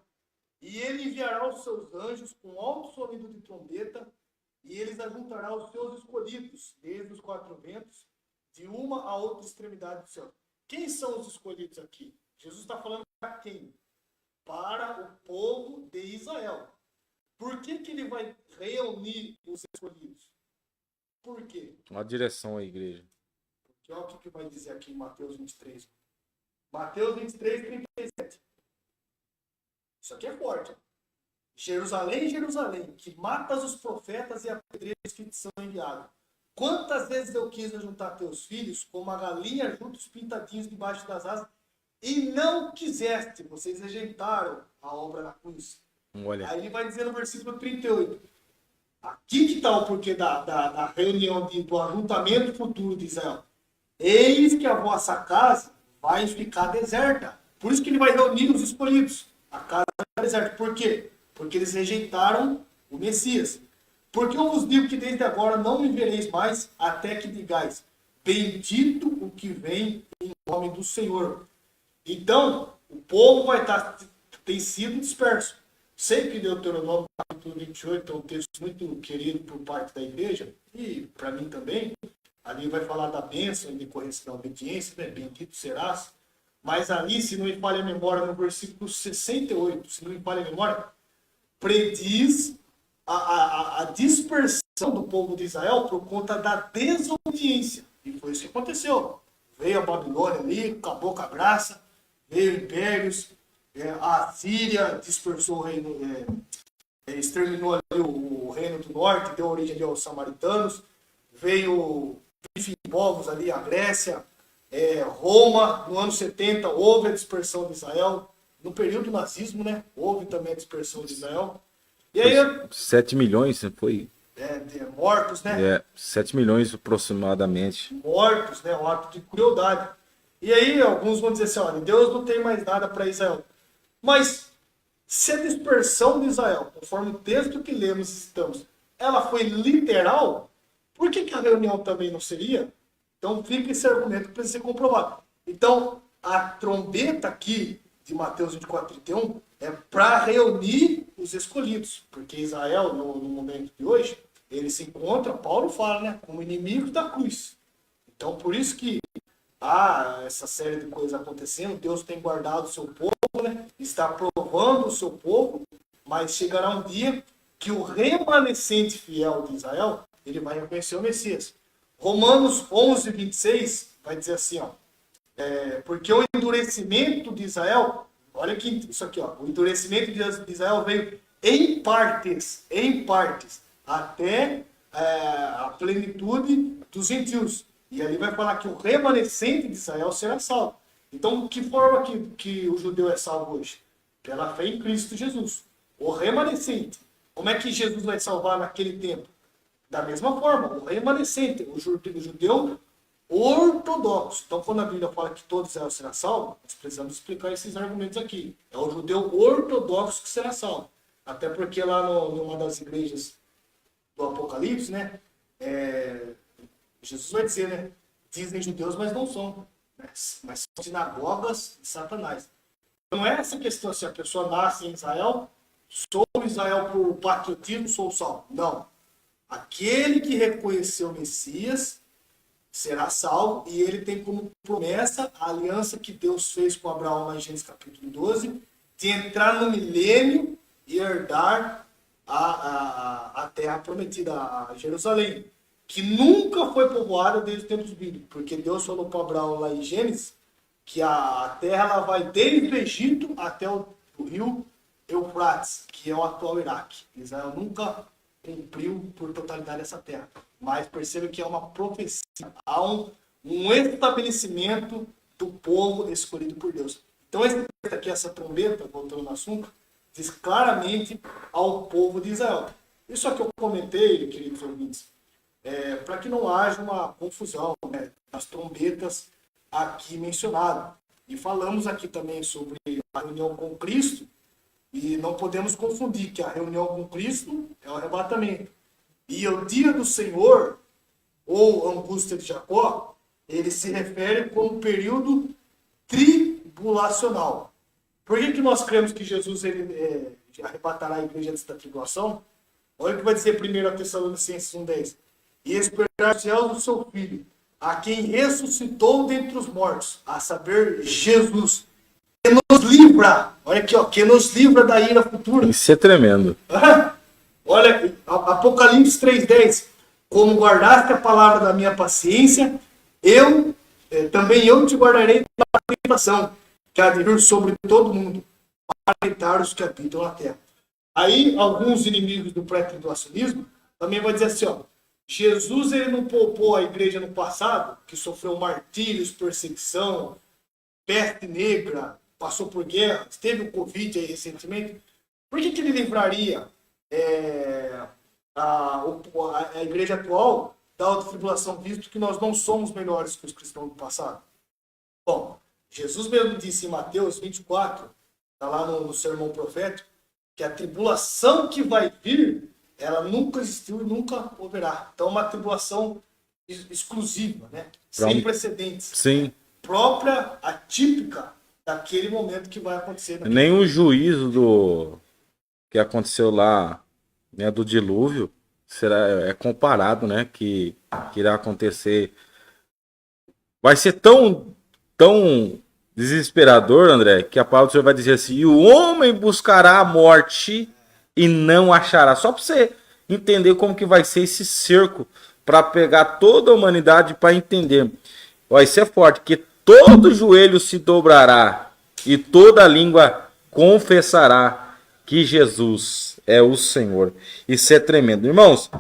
E ele enviará os seus anjos com alto sonido de trombeta, e eles ajuntará os seus escolhidos, desde os quatro ventos, de uma a outra extremidade do céu. Quem são os escolhidos aqui? Jesus está falando para quem? Para o povo de Israel. Por que ele vai reunir os escolhidos? Por quê? Uma direção à igreja. Porque olha o que vai dizer aqui em Mateus 23. Mateus 23, 37. Isso aqui é forte. Jerusalém, Jerusalém, que matas os profetas e apedreias que te são enviados. Quantas vezes eu quis ajuntar teus filhos, como a galinha junta os pintadinhos debaixo das asas, e não quiseste, vocês rejeitaram a obra da cruz. Olha. Aí ele vai dizer no versículo 38. Aqui que está o porquê da reunião do ajuntamento futuro de Israel. Eis que a vossa casa vai ficar deserta. Por isso que ele vai reunir os escolhidos. A casa vai ficar deserta. Por quê? Porque eles rejeitaram o Messias. Porque eu vos digo que desde agora não me vereis mais, até que digais, bendito o que vem em nome do Senhor. Então, o povo vai tem sido disperso. Sei que Deuteronômio capítulo 28 é um texto muito querido por parte da igreja, e para mim também. Ali vai falar da bênção em decorrência da obediência, né? Bendito serás. Mas ali, se não me falha a memória, no versículo 68, se não me falha a memória, prediz a dispersão do povo de Israel por conta da desobediência. E foi isso que aconteceu. Veio a Babilônia ali, acabou com a graça, veio impérios, a Síria dispersou o reino, exterminou ali o reino do norte, deu origem ali aos samaritanos, veio, enfim, povos ali, a Grécia, Roma, no ano 70 houve a dispersão de Israel, no período do nazismo, né, houve também a dispersão de Israel. E aí, 7 milhões foi? Mortos, né? 7 milhões aproximadamente. Mortos, né? Um ato de crueldade. E aí alguns vão dizer assim, olha, Deus não tem mais nada para Israel. Mas se a dispersão de Israel, conforme o texto que lemos e citamos, ela foi literal, por que a reunião também não seria? Então fica esse argumento para ser comprovado. Então, a trombeta aqui de Mateus 24, 31 é para reunir os escolhidos. Porque Israel, no momento de hoje, ele se encontra, Paulo fala, né, como inimigo da cruz. Então, por isso que há essa série de coisas acontecendo, Deus tem guardado o seu povo, né, está provando o seu povo, mas chegará um dia que o remanescente fiel de Israel, ele vai reconhecer o Messias. Romanos 11, 26 vai dizer assim, ó, porque o endurecimento de Israel, olha aqui, isso aqui, ó, o endurecimento de Israel veio em partes, até a plenitude dos gentios. E ali vai falar que o remanescente de Israel será salvo. Então, que forma que o judeu é salvo hoje? Pela fé em Cristo Jesus. O remanescente. Como é que Jesus vai salvar naquele tempo? Da mesma forma, o remanescente, o judeu ortodoxo. Então, quando a Bíblia fala que todo Israel será salvo, nós precisamos explicar esses argumentos aqui. É o judeu ortodoxo que será salvo. Até porque lá numa das igrejas do Apocalipse, né, Jesus vai dizer, né, dizem judeus, mas não são. Mas são sinagogas de Satanás. Não é essa questão se a pessoa nasce em Israel, sou Israel por patriotismo, sou salvo. Não. Aquele que reconheceu o Messias será salvo, e ele tem como promessa a aliança que Deus fez com Abraão lá em Gênesis capítulo 12, de entrar no milênio e herdar a terra prometida, a Jerusalém, que nunca foi povoada desde os tempos bíblicos, porque Deus falou para Abraão lá em Gênesis que a terra ela vai desde o Egito até o rio Eufrates, que é o atual Iraque. Israel nunca cumpriu por totalidade essa terra. Mas perceba que é uma profecia. Há um estabelecimento do povo escolhido por Deus. Então, essa trombeta, voltando no assunto, diz claramente ao povo de Israel. Isso aqui eu comentei, queridos ouvintes, para que não haja uma confusão, né, das trombetas aqui mencionadas. E falamos aqui também sobre a reunião com Cristo, e não podemos confundir que a reunião com Cristo é o arrebatamento. E o dia do Senhor, ou angústia de Jacó, ele se refere como um período tribulacional. Por que nós cremos que Jesus arrebatará a igreja antes da tribulação? Olha o que vai dizer 1 Tessalonicenses 1,10. E esperar os céus do seu Filho, a quem ressuscitou dentre os mortos, a saber, Jesus, que nos livra, olha aqui, ó, que nos livra da ira futura. Isso é tremendo. Olha, Apocalipse 3,10. Como guardaste a palavra da minha paciência, também eu te guardarei da tentação, que há de vir sobre todo mundo, para tentar os que habitam na terra. Aí, alguns inimigos do pré-tribulacionismo também vão dizer assim, ó, Jesus ele não poupou a igreja no passado, que sofreu martírios, perseguição, peste negra, passou por guerra, teve o Covid aí recentemente. Por que ele livraria a igreja atual da autotribulação, visto que nós não somos melhores que os cristãos do passado? Bom, Jesus mesmo disse em Mateus 24, está lá no sermão profético, que a tribulação que vai vir, ela nunca existiu e nunca haverá. Então, uma tribulação exclusiva, né? Sem precedentes. Sim. Própria, atípica daquele momento que vai acontecer. Nem o juízo do que aconteceu lá, né, do dilúvio, é comparado, né, que irá acontecer. Vai ser tão desesperador, André, que a palavra do Senhor vai dizer assim: e o homem buscará a morte e não achará. Só para você entender como que vai ser esse cerco, para pegar toda a humanidade para entender. Vai ser forte, que todo joelho se dobrará e toda língua confessará que Jesus é o Senhor. Isso é tremendo. Irmãos,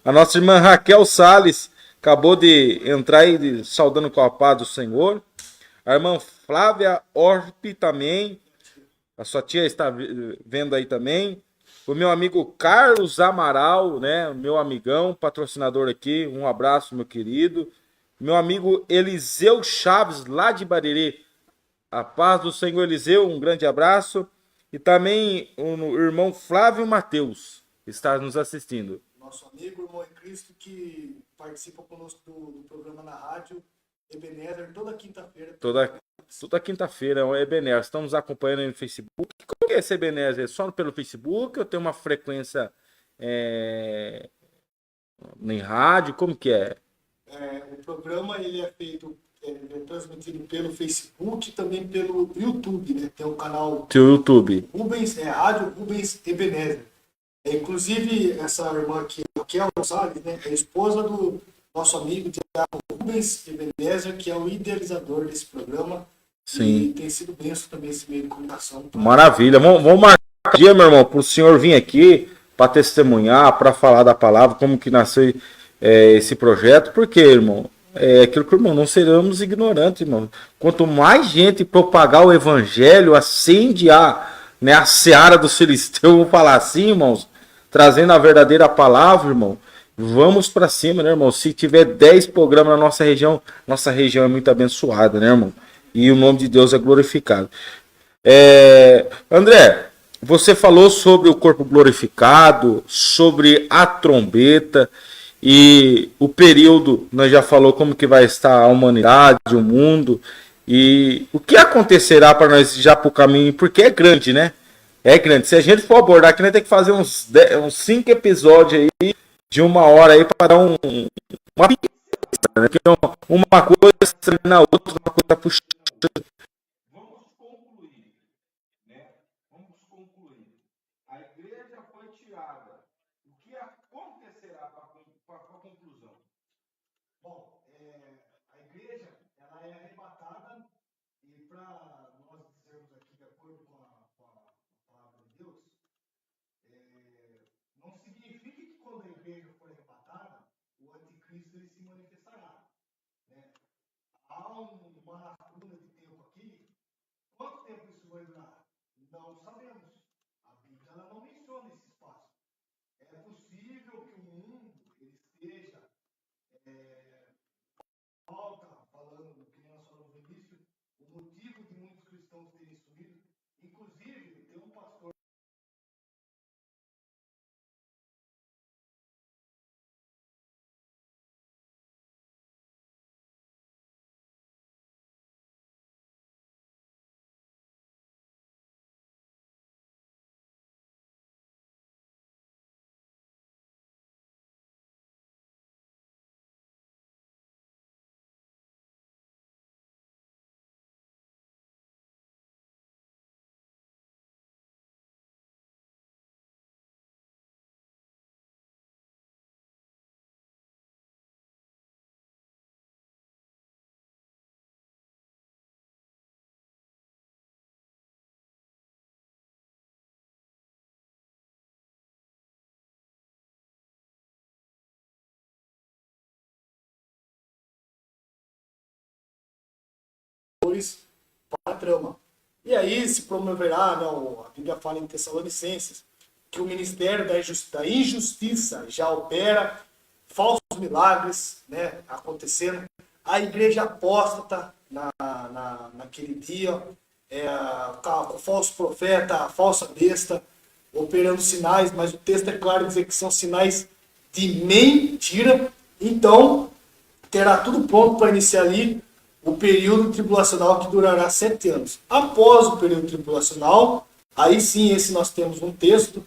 a nossa irmã Raquel Salles acabou de entrar aí saudando com a paz do Senhor. A irmã Flávia Orpe também, a sua tia está vendo aí também. O meu amigo Carlos Amaral, né, meu amigão, patrocinador aqui, um abraço, meu querido. Meu amigo Eliseu Chaves, lá de Bariri, a paz do Senhor Eliseu, um grande abraço. E também o irmão Flávio Mateus está nos assistindo. Nosso amigo, irmão em Cristo, que participa conosco do programa na rádio, Ebenezer, toda quinta-feira. Toda quinta-feira é o Ebenezer. Estamos acompanhando aí no Facebook. Como que é esse Ebenezer? Só pelo Facebook ou tem uma frequência em rádio? Como que é? O programa ele é feito, transmitido pelo Facebook e também pelo YouTube, né? Tem o canal YouTube. Rádio Rubens Ebenezer. Inclusive, essa irmã aqui, Raquel Salles, né? É a esposa do nosso amigo Rubens Ebenezer, que é o idealizador desse programa. Sim. E tem sido benção também esse meio de comunicação. Maravilha. Vamos marcar um dia, meu irmão, para o senhor vir aqui para testemunhar, para falar da palavra, como que nasceu esse projeto. Porque, irmão, aquilo que, irmão, não seremos ignorantes, irmão. Quanto mais gente propagar o evangelho, acende a seara dos filisteus, vamos falar assim, irmãos, trazendo a verdadeira palavra, irmão. Vamos para cima, né, irmão? Se tiver 10 programas na nossa região é muito abençoada, né, irmão? E o nome de Deus é glorificado. André, você falou sobre o corpo glorificado, sobre a trombeta e o período, nós já falou como que vai estar a humanidade, o mundo, e o que acontecerá para nós já para o caminho, porque é grande, né? É grande. Se a gente for abordar aqui, nós temos que fazer uns 5 episódios aí, de 1 hora aí, para dar uma pequena, né? Uma coisa na outra, uma coisa puxando. Vamos concluir, né? Vamos concluir. A igreja foi tirada. O que acontecerá para a conclusão? Bom, a igreja ela é arrebatada e para nós dizermos aqui de acordo com a palavra de Deus, não significa que quando a igreja for arrebatada, o anticristo ele se manifestará. Né? Há uma lacuna de tempo aqui. Quanto tempo isso vai durar? Não sabemos. A Bíblia ela não menciona esse espaço. É possível que o mundo ele esteja falando, que nós falamos no início, o motivo de cristãos terem sumido. Inclusive, tem um pastor. Para a trama. E aí se promoverá, né, a Bíblia fala em Tessalonicenses, que o ministério da injustiça já opera, falsos milagres, né, acontecendo, a igreja apóstata naquele dia, o falso profeta, a falsa besta, operando sinais, mas o texto é claro em dizer que são sinais de mentira. Então, terá tudo pronto para iniciar ali o período tribulacional que durará 7 anos. Após o período tribulacional, aí sim, esse nós temos um texto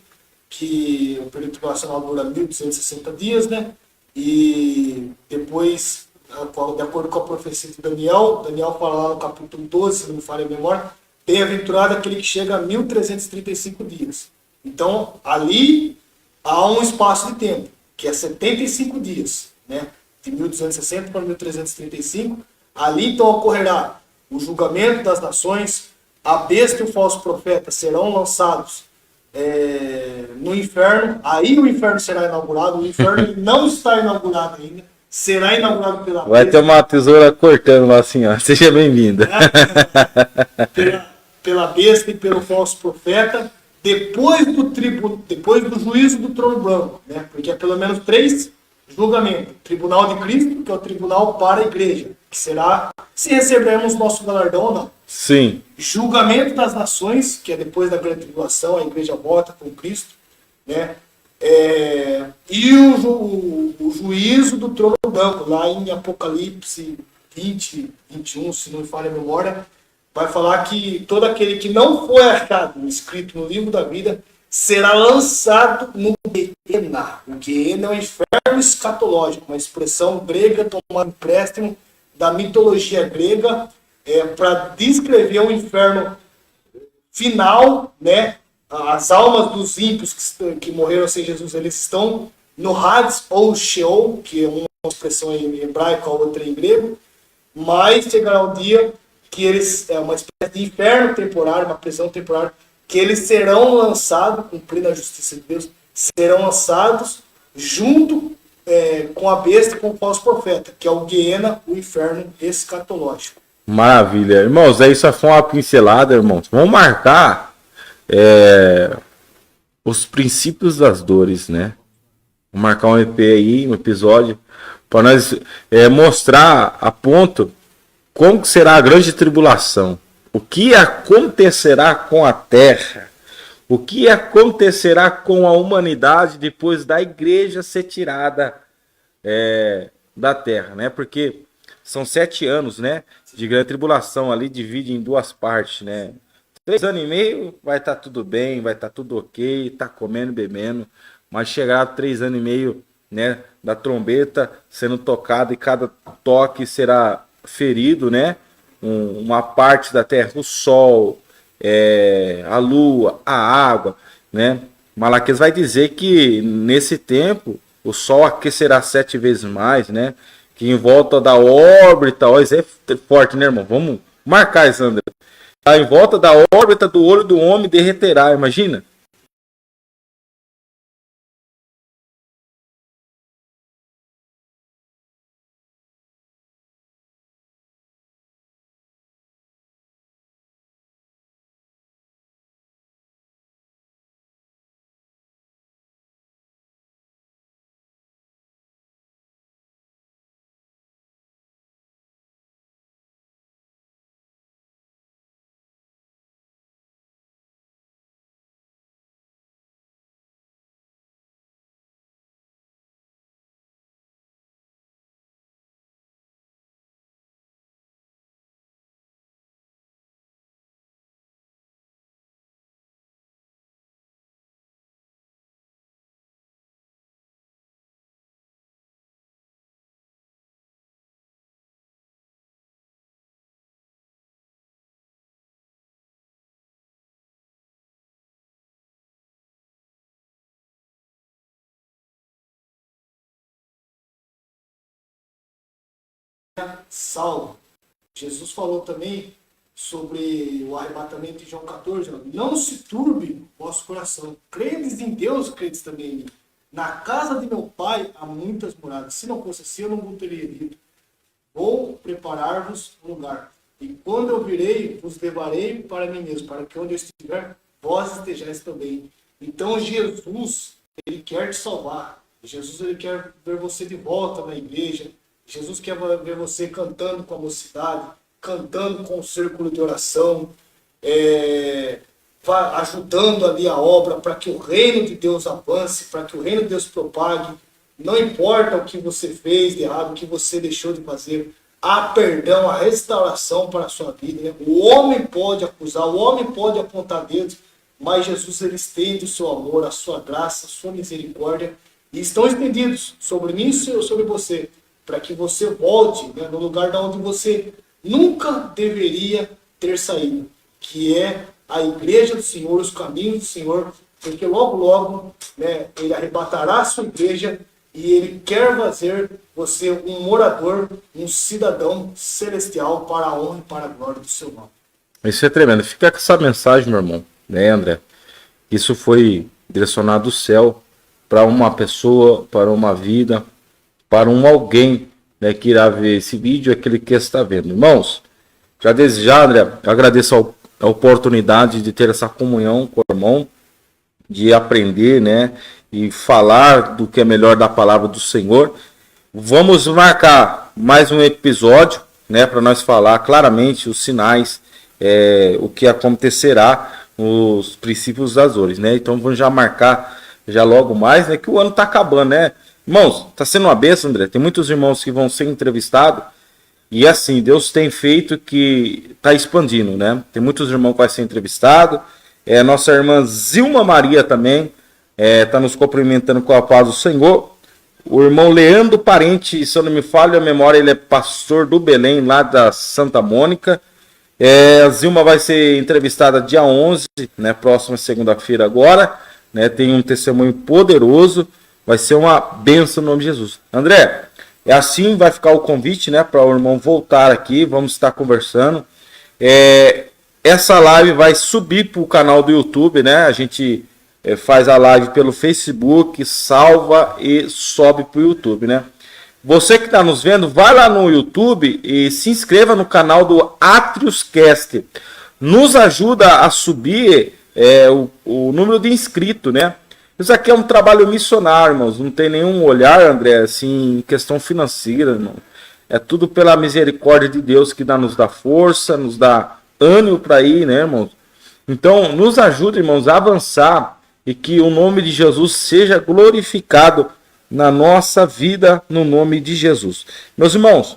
que o período tribulacional dura 1260 dias, né? E depois, de acordo com a profecia de Daniel, Daniel fala lá no capítulo 12, se não me falha a memória, bem-aventurado aquele que chega a 1335 dias. Então, ali há um espaço de tempo, que é 75 dias, né? De 1260 para 1335. Ali então ocorrerá o julgamento das nações, a besta e o falso profeta serão lançados no inferno. Aí o inferno será inaugurado. O inferno não está inaugurado ainda, será inaugurado pela Vai besta. ter uma tesoura cortando lá assim, ó. Seja bem-vinda. Pela besta e pelo falso profeta, depois do juízo do trono branco, né? Porque é pelo menos 3 julgamentos. Tribunal de Cristo, que é o tribunal para a igreja, que será se recebermos nosso galardão ou não. Sim. Julgamento das nações, que é depois da grande tribulação, a igreja volta com Cristo, né? E o juízo do trono branco, lá em Apocalipse 20, 21, se não me falha a memória, vai falar que todo aquele que não foi achado escrito no livro da vida será lançado no Guiena. O Guiena é o inferno escatológico, uma expressão grega tomada empréstimo da mitologia grega para descrever o inferno final, né? As almas dos ímpios que morreram sem Jesus, eles estão no Hades ou Sheol, que é uma expressão em hebraico, a outra em grego, mas chegará o dia que eles, é uma espécie de inferno temporário, uma prisão temporária, que eles serão lançados, cumprindo a justiça de Deus, serão lançados junto com a besta e com o falso profeta, que é o Guiena, o inferno escatológico. Maravilha. Irmãos, aí só foi uma pincelada, irmãos. Vamos marcar os princípios das dores, né? Vamos marcar um EP aí, um episódio, para nós mostrar a ponto como será a grande tribulação. O que acontecerá com a terra? O que acontecerá com a humanidade depois da igreja ser tirada da terra, né? Porque são 7 anos, né? De grande tribulação, ali divide em 2 partes, né? 3 anos e meio vai estar tudo bem, vai estar tudo ok, tá comendo, bebendo, mas chegará 3 anos e meio, né? Da trombeta sendo tocada e cada toque será ferido, né? Uma parte da terra, o sol, a lua, a água, né? Malaquias vai dizer que nesse tempo o sol aquecerá 7 vezes mais, né? Que em volta da órbita, ó, isso é forte, né, irmão? Vamos marcar isso, André. Em volta da órbita do olho do homem derreterá, imagina? salvo. Jesus falou também sobre o arrebatamento em João 14, ó, não se turbe o vosso coração. Credes em Deus, credes também em mim. Na casa de meu pai há muitas moradas. Se não fosse assim, eu não vos teria dito. Vou preparar-vos um lugar. E quando eu virei, vos levarei para mim mesmo, para que onde eu estiver, vós estejais também. Então Jesus, ele quer te salvar. Jesus, ele quer ver você de volta na igreja. Jesus quer ver você cantando com a mocidade, cantando com o círculo de oração, ajudando ali a obra para que o reino de Deus avance, para que o reino de Deus propague. Não importa o que você fez de errado, o que você deixou de fazer, há perdão, há restauração para a sua vida. Né? O homem pode acusar, o homem pode apontar dedos, mas Jesus, ele estende o seu amor, a sua graça, a sua misericórdia, e estão estendidos sobre mim e sobre você, para que você volte, né, no lugar de onde você nunca deveria ter saído, que é a igreja do Senhor, os caminhos do Senhor, porque logo, logo, né, ele arrebatará a sua igreja e ele quer fazer você um morador, um cidadão celestial para a honra e para a glória do seu nome. Isso é tremendo. Fica com essa mensagem, meu irmão, né, André? Isso foi direcionado do céu para uma pessoa, para uma vida, para um alguém, né, que irá ver esse vídeo, aquele que está vendo. Irmãos, já desde já, André, eu agradeço a oportunidade de ter essa comunhão com o irmão, de aprender, né, e falar do que é melhor da palavra do Senhor. Vamos marcar mais um episódio, né, para nós falar claramente os sinais, o que acontecerá, os princípios das dores, né? Então vamos já marcar já logo mais, né, que o ano está acabando, né? Irmãos, está sendo uma bênção, André. Tem muitos irmãos que vão ser entrevistados. E assim, Deus tem feito que está expandindo, né? Tem muitos irmãos que vão ser entrevistados. Nossa irmã Zilma Maria também está nos cumprimentando com a paz do Senhor. O irmão Leandro Parente, se eu não me falho a memória, ele é pastor do Belém, lá da Santa Mônica. A Zilma vai ser entrevistada dia 11, né? Próxima segunda-feira agora. Né? Tem um testemunho poderoso. Vai ser uma bênção no nome de Jesus. André, assim vai ficar o convite, né, para o irmão voltar aqui. Vamos estar conversando. Essa live vai subir para o canal do YouTube, né? A gente faz a live pelo Facebook, salva e sobe para o YouTube, né? Você que está nos vendo, vai lá no YouTube e se inscreva no canal do Atriuscast. Nos ajuda a subir o número de inscritos, né? Isso aqui é um trabalho missionário, irmãos. Não tem nenhum olhar, André, assim, em questão financeira, irmão. É tudo pela misericórdia de Deus que nos dá força, nos dá ânimo para ir, né, irmãos? Então, nos ajuda, irmãos, a avançar e que o nome de Jesus seja glorificado na nossa vida, no nome de Jesus. Meus irmãos,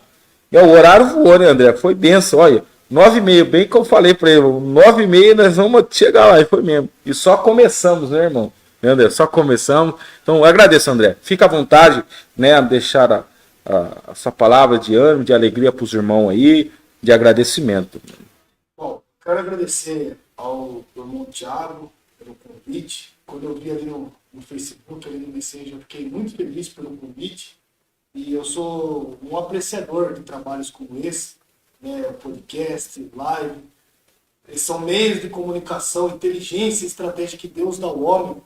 o horário voou, né, André? Foi benção, olha. 9h30, bem que eu falei para ele, 9h30 nós vamos chegar lá, e foi mesmo. E só começamos, né, irmão? André, só começamos. Então, eu agradeço, André. Fica à vontade, né, a deixar essa palavra de ânimo, de alegria para os irmãos aí, de agradecimento. Bom, quero agradecer ao irmão Thiago pelo convite. Quando eu vi ali no Facebook, ali no Messenger, eu fiquei muito feliz pelo convite. E eu sou um apreciador de trabalhos como esse, né, podcast, live. Eles são meios de comunicação, inteligência e estratégia que Deus dá ao homem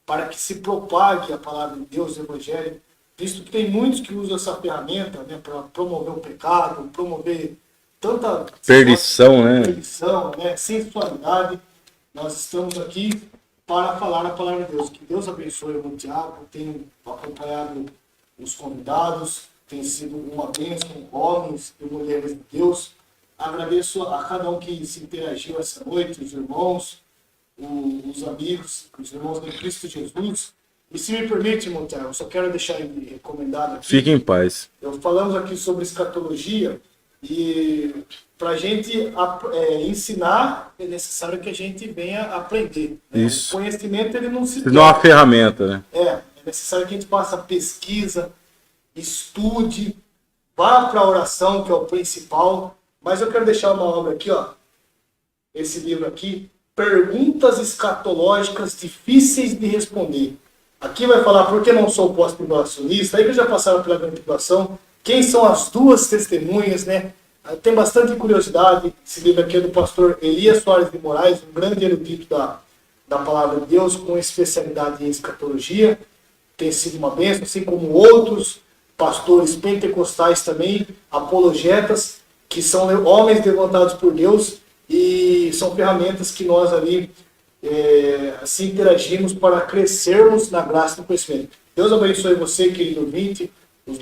para que se propague a palavra de Deus, o Evangelho, visto que tem muitos que usam essa ferramenta, né, para promover o pecado, promover tanta perdição, né, sensualidade. Nós estamos aqui para falar a palavra de Deus. Que Deus abençoe o Tiago, tenho acompanhado os convidados, tem sido uma bênção, homens e mulheres de Deus. Agradeço a cada um que se interagiu essa noite, os irmãos, os amigos, os irmãos de Cristo Jesus. E se me permite, Monteiro, eu só quero deixar recomendado aqui. Fique em paz. Falamos aqui sobre escatologia e para a gente ensinar é necessário que a gente venha aprender. Né? Isso. O conhecimento ele não se... Não é uma ferramenta, né? É necessário que a gente faça pesquisa, estude, vá para a oração, que é o principal. Mas eu quero deixar uma obra aqui, ó. Esse livro aqui, Perguntas Escatológicas Difíceis de Responder. Aqui vai falar por que não sou pós-tribulacionista. Aí que já passaram pela grande tribulação, Quem são as duas testemunhas, né? Tem bastante curiosidade. Esse livro aqui é do pastor Elias Soares de Moraes, um grande erudito da palavra de Deus, com especialidade em escatologia. Tem sido uma bênção, assim como outros pastores pentecostais também, apologetas, que são homens levantados por Deus, e são ferramentas que nós ali assim interagimos para crescermos na graça e no conhecimento. Deus abençoe você, querido ouvinte, o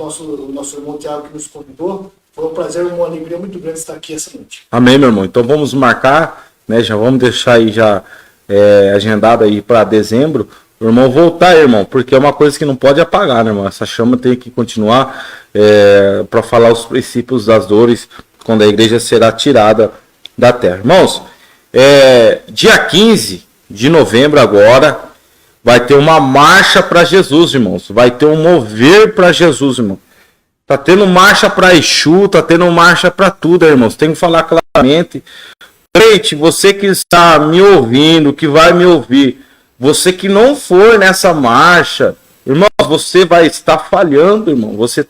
nosso irmão Tiago que nos convidou. Foi um prazer, uma alegria muito grande estar aqui essa noite. Amém, meu irmão. Então vamos marcar, né? Já vamos deixar aí já agendado aí para dezembro. O irmão voltar, irmão, porque é uma coisa que não pode apagar, né, irmão? Essa chama tem que continuar para falar os princípios das dores quando a igreja será tirada da terra. Irmãos, dia 15 de novembro agora vai ter uma marcha para Jesus, irmãos. Vai ter um mover para Jesus, irmão. Tá tendo marcha para Exu, tá tendo marcha para tudo, irmãos. Tem que falar claramente. Crente, você que está me ouvindo, que vai me ouvir, você que não for nessa marcha, irmão, você vai estar falhando, irmão. Você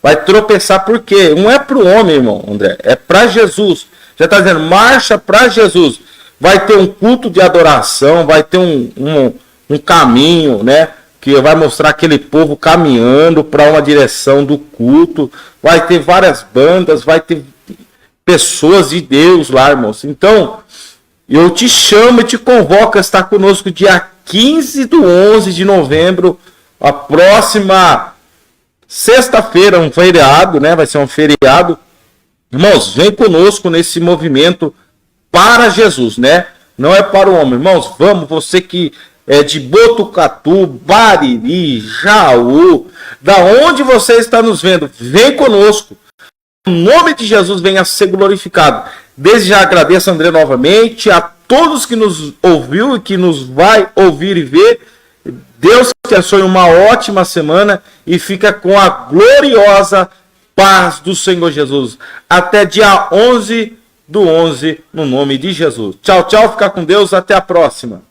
vai tropeçar, por quê? Não é para o homem, irmão, André. É para Jesus. Já está dizendo, marcha para Jesus. Vai ter um culto de adoração, vai ter um caminho, né? Que vai mostrar aquele povo caminhando para uma direção do culto. Vai ter várias bandas, vai ter pessoas de Deus lá, irmãos. Então, eu te chamo e te convoco a estar conosco dia 15/11 de novembro, a próxima sexta-feira, um feriado, né? Vai ser um feriado. Irmãos, vem conosco nesse movimento para Jesus, né? Não é para o homem. Irmãos, vamos, você que é de Botucatu, Bariri, Jaú, da onde você está nos vendo, vem conosco. O nome de Jesus venha a ser glorificado. Desde já agradeço, André, novamente, a todos que nos ouviu e que nos vai ouvir e ver. Deus te abençoe, uma ótima semana e fica com a gloriosa paz do Senhor Jesus. Até dia 11/11, no nome de Jesus. Tchau, tchau, fica com Deus, até a próxima.